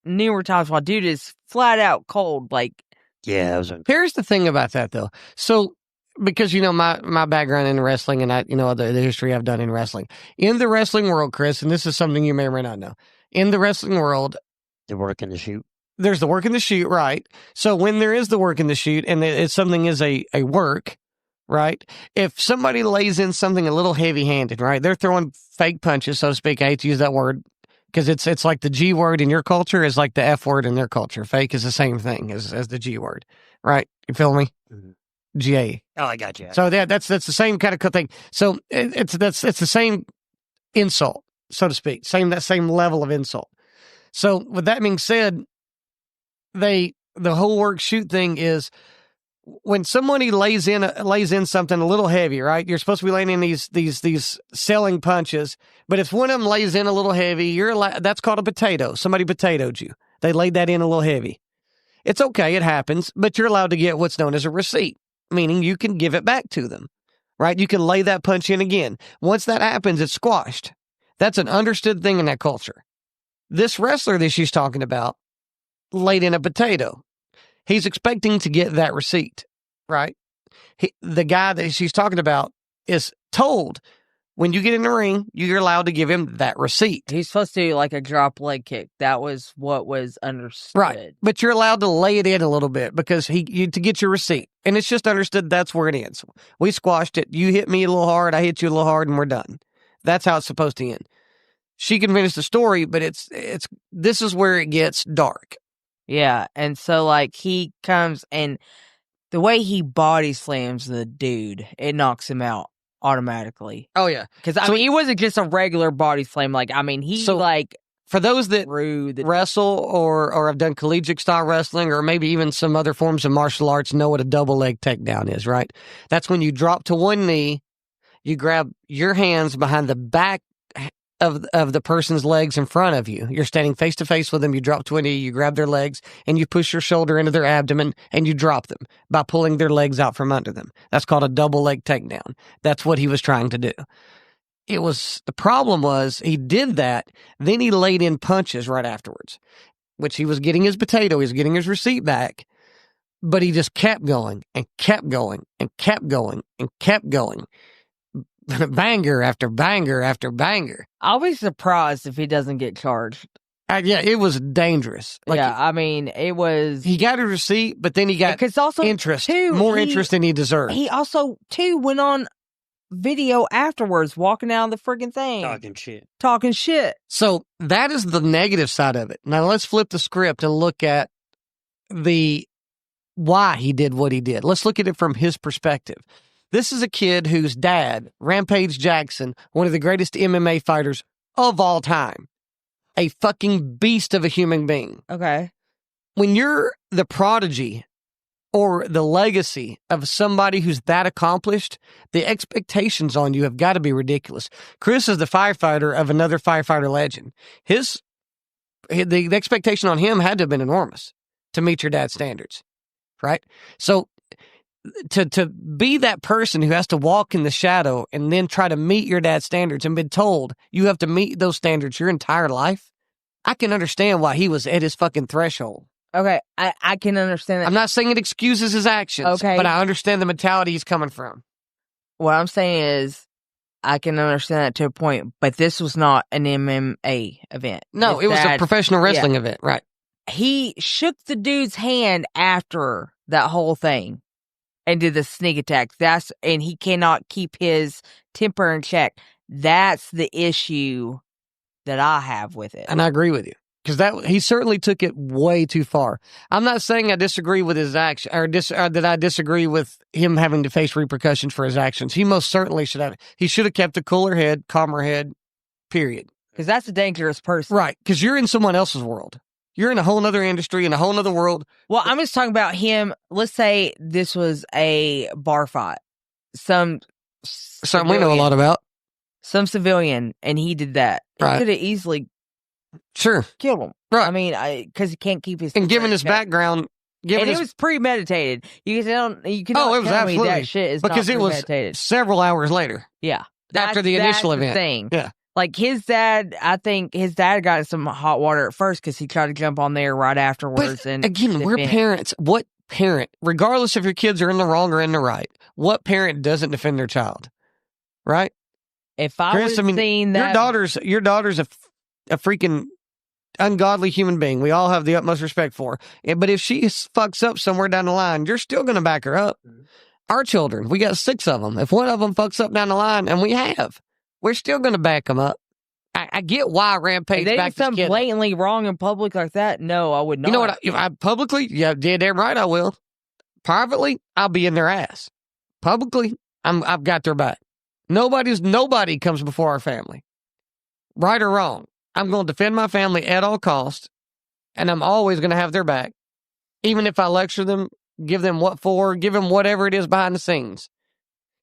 numerous times while dude is flat out cold, like. Yeah, Here's the thing about that, though. So, because, my background in wrestling and the history I've done in wrestling. In the wrestling world, Chris, and this is something you may or may not know. In the wrestling world, the work in the shoot. There's the work in the shoot, right? So when there is the work in the shoot and it's something is a work, right? If somebody lays in something a little heavy-handed, right? They're throwing fake punches, so to speak. I hate to use that word because it's like the G word in your culture is like the F word in their culture. Fake is the same thing as the G word, right? You feel me? Mm-hmm. G-A. Oh, I got you. So that's the same kind of thing. So it's the same insult, so to speak. That same level of insult. So with that being said, the whole work shoot thing is when somebody lays in something a little heavy, right? You're supposed to be laying in these selling punches, but if one of them lays in a little heavy, that's called a potato. Somebody potatoed you. They laid that in a little heavy. It's okay, it happens, but you're allowed to get what's known as a receipt, meaning you can give it back to them, right? You can lay that punch in again. Once that happens, it's squashed. That's an understood thing in that culture. This wrestler that she's talking about laid in a potato. He's expecting to get that receipt, right? The guy that she's talking about is told, when you get in the ring, you're allowed to give him that receipt. He's supposed to do like a drop leg kick. That was what was understood. Right. But you're allowed to lay it in a little bit because to get your receipt. And it's just understood that's where it ends. We squashed it. You hit me a little hard. I hit you a little hard and we're done. That's how it's supposed to end. She can finish the story, but this is where it gets dark. Yeah, and so, like, he comes, and the way he body slams the dude, it knocks him out automatically. Oh, yeah. Because, I mean, it wasn't just a regular body slam. Like, I mean, for those that wrestle or have done collegiate-style wrestling or maybe even some other forms of martial arts know what a double leg takedown is, right? That's when you drop to one knee, you grab your hands behind the back of the person's legs in front of you. You're standing face to face with them. You drop to a knee, you grab their legs, and you push your shoulder into their abdomen, and you drop them by pulling their legs out from under them. That's called a double leg takedown. That's what he was trying to do. The problem was he did that, then he laid in punches right afterwards, which he was getting his potato, he was getting his receipt back, but he just kept going and kept going and kept going and kept going. Banger after banger after banger. I'll be surprised if he doesn't get charged. Yeah, it was dangerous. I mean, it was. He got a receipt, but then he got interest, more interest than he deserved. He also, too, went on video afterwards, walking out of the friggin' thing. Talking shit. So that is the negative side of it. Now let's flip the script and look at why he did what he did. Let's look at it from his perspective. This is a kid whose dad, Rampage Jackson, one of the greatest MMA fighters of all time, a fucking beast of a human being. Okay. When you're the prodigy or the legacy of somebody who's that accomplished, the expectations on you have got to be ridiculous. Chris is the firefighter of another firefighter legend. The expectation on him had to have been enormous to meet your dad's standards, right? So to be that person who has to walk in the shadow and then try to meet your dad's standards and been told you have to meet those standards your entire life, I can understand why he was at his fucking threshold. Okay, I can understand that. I'm not saying it excuses his actions, Okay. but I understand the mentality he's coming from. What I'm saying is, I can understand that to a point, but this was not an MMA event. No, His it was a dad- professional wrestling event, right? He shook the dude's hand after that whole thing and did the sneak attack. And he cannot keep his temper in check. That's the issue that I have with it. And I agree with you. Because he certainly took it way too far. I'm not saying I disagree with his action, or that I disagree with him having to face repercussions for his actions. He most certainly should have. He should have kept a cooler head, calmer head, period. Because that's a dangerous person. Right, because you're in someone else's world. You're in a whole other industry, in a whole other world. Well, I'm just talking about him. Let's say this was a bar fight. Something we know a lot about. Some civilian, and he did that. He Right. could have easily killed him. Right. I mean, because he can't keep his... And given his check. background... And it was premeditated. You can tell. You can. Oh, it was tell absolutely. me that shit is because not it was premeditated. several hours later. Yeah. After the initial that's the event. thing. Yeah. Like his dad, I think his dad got in some hot water at first because he tried to jump on there right afterwards. But and again, we're defend. parents. What parent, regardless if your kids are in the wrong or in the right, what parent doesn't defend their child? Right? If I Chris, was I mean, seeing that, your daughter's a freaking ungodly human being. We all have the utmost respect for her. But if she fucks up somewhere down the line, you're still going to back her up. Our children, we got 6 of them. If one of them fucks up down the line, and we're still going to back them up. I get why Rampage if they did backed his something kid. blantately wrong in public like that, no, I would not. You know what? If I publicly, yeah, damn right I will. Privately, I'll be in their ass. Publicly, I've got their back. Nobody comes before our family. Right or wrong, I'm going to defend my family at all costs, and I'm always going to have their back. Even if I lecture them, give them what for, give them whatever it is behind the scenes.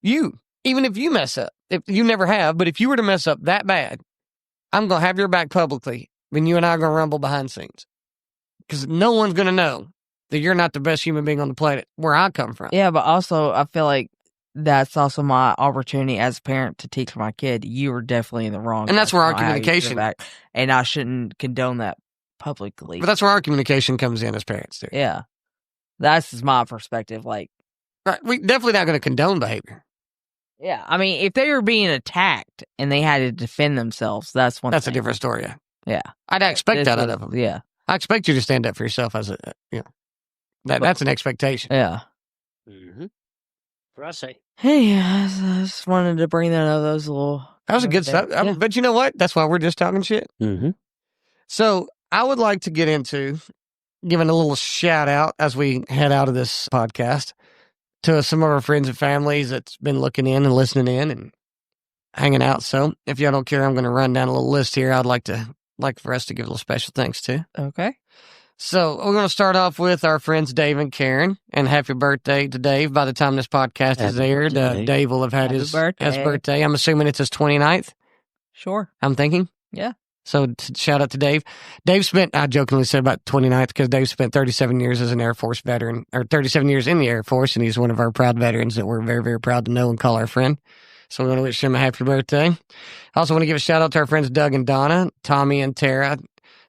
Even if you mess up, if you never have, but if you were to mess up that bad, I'm going to have your back publicly, and you and I are going to rumble behind the scenes. Because no one's going to know that you're not the best human being on the planet where I come from. Yeah, but also, I feel like that's also my opportunity as a parent to teach my kid, you were definitely in the wrong. And that's where our on how you communication... back, and I shouldn't condone that publicly. But that's where our communication comes in as parents, too. Yeah. That's just my perspective. Like, right, we definitely not going to condone behavior. Yeah, I mean, if they were being attacked and they had to defend themselves, that's thing. A different story, yeah. Yeah. I'd expect that out of them. Yeah. I expect you to stand up for yourself as that's an expectation. Yeah. Mm-hmm. What I say. Hey, I just wanted to bring that up. That was a little... That was a good stuff. Yeah. But you know what? That's why we're just talking shit. Mm-hmm. So I would like to get into giving a little shout out as we head out of this podcast to some of our friends and families that's been looking in and listening in and hanging out. So if y'all don't care, I'm going to run down a little list here. I'd like for us to give a little special thanks to. Okay. So we're going to start off with our friends Dave and Karen, and happy birthday to Dave. By the time this podcast is aired, Dave will have had his birthday. I'm assuming it's his 29th. Sure. I'm thinking. Yeah. So shout out to Dave. I jokingly said about 29th because Dave spent 37 years as an Air Force veteran, or 37 years in the Air Force, and he's one of our proud veterans that we're very, very proud to know and call our friend. So we want to wish him a happy birthday. I also want to give a shout out to our friends Doug and Donna, Tommy and Tara.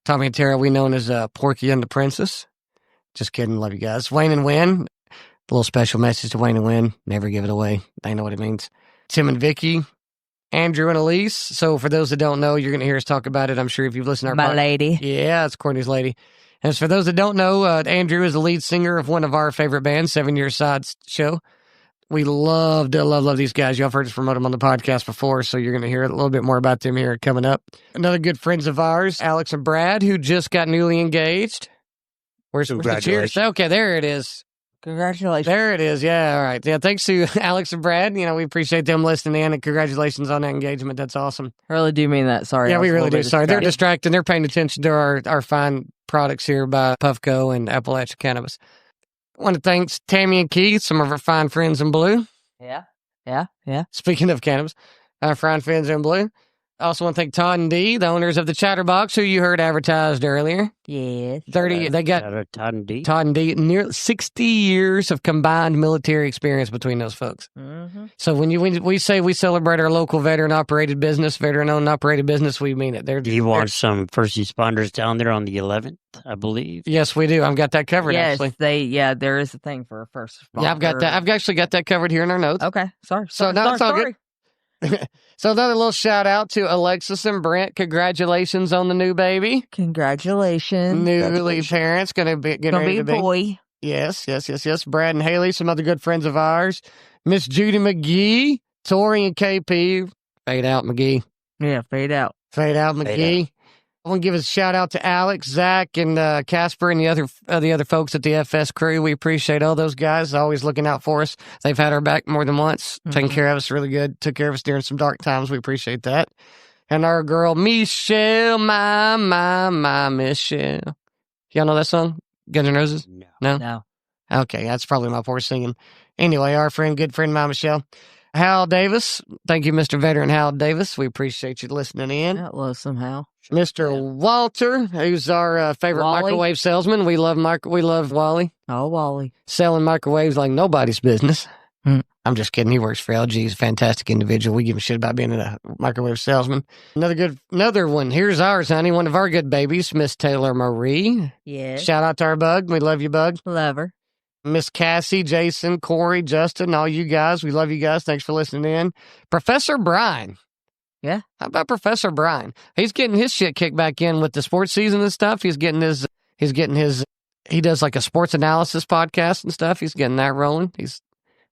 Tommy and Tara, we known as Porky and the Princess. Just kidding. Love you guys. Wayne and Wynn. A little special message to Wayne and Wynn. Never give it away. They know what it means. Tim and Vicky. Andrew and Elise. So for those that don't know, you're going to hear us talk about it. I'm sure if you've listened to our My lady. Yeah, it's Courtney's lady. And for those that don't know, Andrew is the lead singer of one of our favorite bands, 7 Year Sides Show. We love these guys. Y'all have heard us promote them on the podcast before, so you're going to hear a little bit more about them here coming up. Another good friends of ours, Alex and Brad, who just got newly engaged. Where's the cheers? Congratulations. Okay, there it is. Congratulations. There it is. Yeah, all right. Yeah, thanks to Alex and Brad. You know, we appreciate them listening in, and congratulations on that engagement. That's awesome. I really do mean that. Sorry. Yeah, I we was a really little do. bit Sorry, they're distracted. distracted. They're paying attention to our fine products here by Puffco and Appalachian Cannabis. I want to thank Tammy and Keith, some of our fine friends in blue. Yeah. Speaking of cannabis, our fine friends in blue. I also want to thank Todd and Dee, the owners of the Chatterbox, who you heard advertised earlier. Yes. 30, they got Shout out Todd and Dee. Todd and Dee, nearly 60 years of combined military experience between those folks. Mm-hmm. So when we say we celebrate our local veteran-operated business, veteran-owned and operated business, we mean it. Do you want some first responders down there on the 11th, I believe? Yes, we do. I've got that covered, Yes, actually. there is a thing for a first responder. Yeah, I've got that. I've actually got that covered here in our notes. Okay, sorry. So now it's all good. So another little shout out to Alexis and Brent. Congratulations on the new baby. Congratulations. Newly parents. Gonna be a boy. Yes. Brad and Haley, some other good friends of ours. Miss Judy McGee, Tori and KP. Fade out, McGee. Yeah, fade out. Fade out, McGee. I want to give a shout out to Alex, Zach, and Casper, and the other folks at the FS crew. We appreciate all those guys always looking out for us. They've had our back more than once, taking care of us really good. Took care of us during some dark times. We appreciate that. And our girl Michelle, my Michelle. Y'all know that song? Guns N' Roses? No. Okay, that's probably my poor singing. Anyway, our good friend, my Michelle. Hal Davis. Thank you, Mr. Veteran Hal Davis. We appreciate you listening in. That low somehow. Mr. Walter, who's our favorite Wally? microwave salesman. We love Wally. Oh, Wally. Selling microwaves like nobody's business. Hmm. I'm just kidding. He works for LG. He's a fantastic individual. We give a shit about being a microwave salesman. Another one. Here's ours, honey. One of our good babies, Miss Taylor Marie. Yes. Shout out to our bug. We love you, bug. Love her. Miss Cassie, Jason, Corey, Justin, all you guys. We love you guys. Thanks for listening in. Professor Brian. Yeah. How about Professor Brian? He's getting his shit kicked back in with the sports season and stuff. He does like a sports analysis podcast and stuff. He's getting that rolling.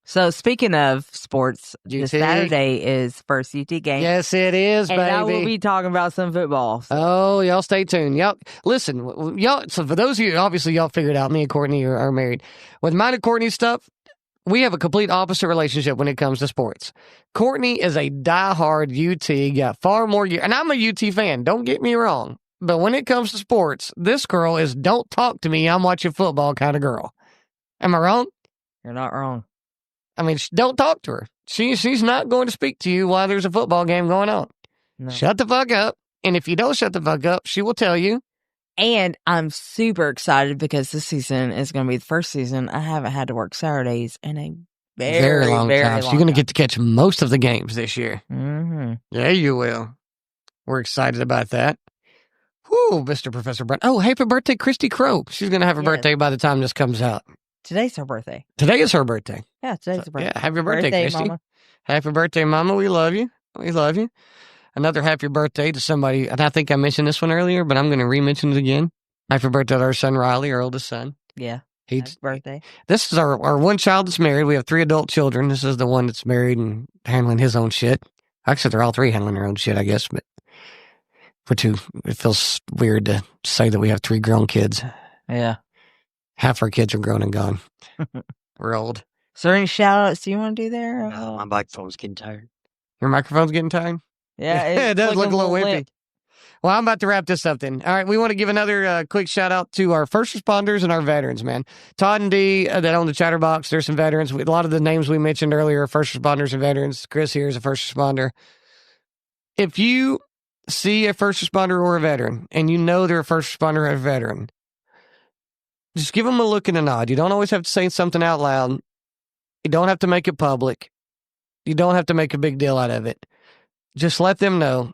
So speaking of sports, UT. this Saturday is first UT game. Yes, it is, and baby. I will be talking about some football. So. Oh, y'all stay tuned. Y'all listen. So for those of you, obviously y'all figured out me and Courtney are married. With mine and Courtney's stuff, we have a complete opposite relationship when it comes to sports. Courtney is a diehard UT, got far more years, and I'm a UT fan. Don't get me wrong. But when it comes to sports, this girl is don't talk to me, I'm watching football kind of girl. Am I wrong? You're not wrong. I mean, don't talk to her. She's not going to speak to you while there's a football game going on. No. Shut the fuck up. And if you don't shut the fuck up, she will tell you. And I'm super excited because this season is going to be the first season I haven't had to work Saturdays in a very long time. So you're going to get to catch most of the games this year. Mm-hmm. Yeah, you will. We're excited about that. Whoo, Mr. Professor Brown. Oh, happy birthday, Christy Crow. She's going to have her birthday by the time this comes out. Today's her birthday. Today is her birthday. Yeah, today's her birthday. Yeah, happy birthday, Christy. Mama. Happy birthday, Mama. We love you. We love you. Another happy birthday to somebody, and I think I mentioned this one earlier, but I'm going to re-mention it again. Happy birthday to our son, Riley, our oldest son. Yeah. Happy birthday. This is our one child that's married. We have 3 adult children. This is the one that's married and handling his own shit. Actually, they're all 3 handling their own shit, I guess, but it feels weird to say that we have 3 grown kids. Yeah. Half our kids are grown and gone. We're old. Is there any shout-outs you want to do there? No, my microphone's getting tired. Your microphone's getting tired? Yeah, it does look a little wimpy. limp. Well, I'm about to wrap this up then. All right, we want to give another quick shout-out to our first responders and our veterans, man. Todd and Dee that own the Chatterbox, there's some veterans. A lot of the names we mentioned earlier are first responders and veterans. Chris here is a first responder. If you see a first responder or a veteran, and you know they're a first responder or a veteran, just give them a look and a nod. You don't always have to say something out loud. You don't have to make it public. You don't have to make a big deal out of it. Just let them know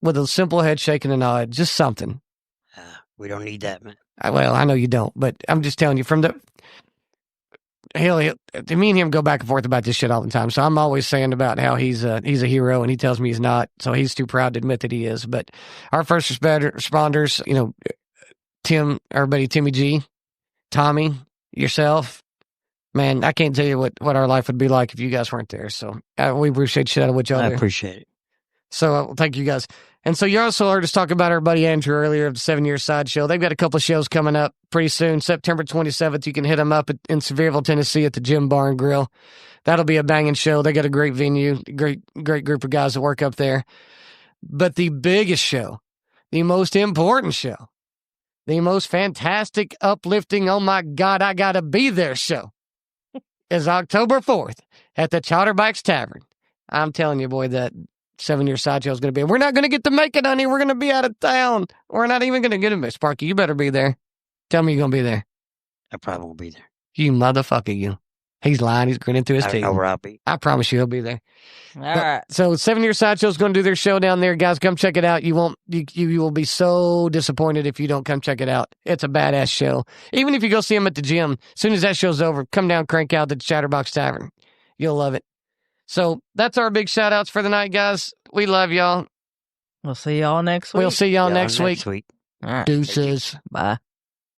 with a simple head shake and a nod, just something. We don't need that, man. Well, I know you don't, but I'm just telling you from the... me and him go back and forth about this shit all the time. So I'm always saying about how he's a hero, and he tells me he's not. So he's too proud to admit that he is. But our first responders, Tim, our buddy Timmy G, Tommy, yourself, man, I can't tell you what our life would be like if you guys weren't there. So we appreciate shit out of what y'all do. I appreciate it. So thank you guys. And so you also heard us talk about our buddy Andrew earlier of the 7 Year Sideshow. They've got a couple of shows coming up pretty soon. September 27th, you can hit them up in Sevierville, Tennessee at the Gym Bar and Grill. That'll be a banging show. They got a great venue, great group of guys that work up there. But the biggest show, the most important show, the most fantastic, uplifting, oh my God, I gotta be there show is October 4th at the Chatterbacks Tavern. I'm telling you, boy, that 7 Year Sideshow is going to be. We're not going to get to make it, honey. We're going to be out of town. We're not even going to get it. Sparky, you better be there. Tell me you're going to be there. I probably won't be there. You motherfucker, you. He's lying. He's grinning through his teeth. I know where I'll be. I promise you he'll be there. All right. So 7 Year Sideshow is going to do their show down there. Guys, come check it out. You will be so disappointed if you don't come check it out. It's a badass show. Even if you go see them at the gym, as soon as that show's over, come down, crank out the Chatterbox Tavern. You'll love it. So that's our big shout outs for the night, guys. We love y'all. We'll see y'all next week. We'll see y'all next week. All right. Deuces. Bye.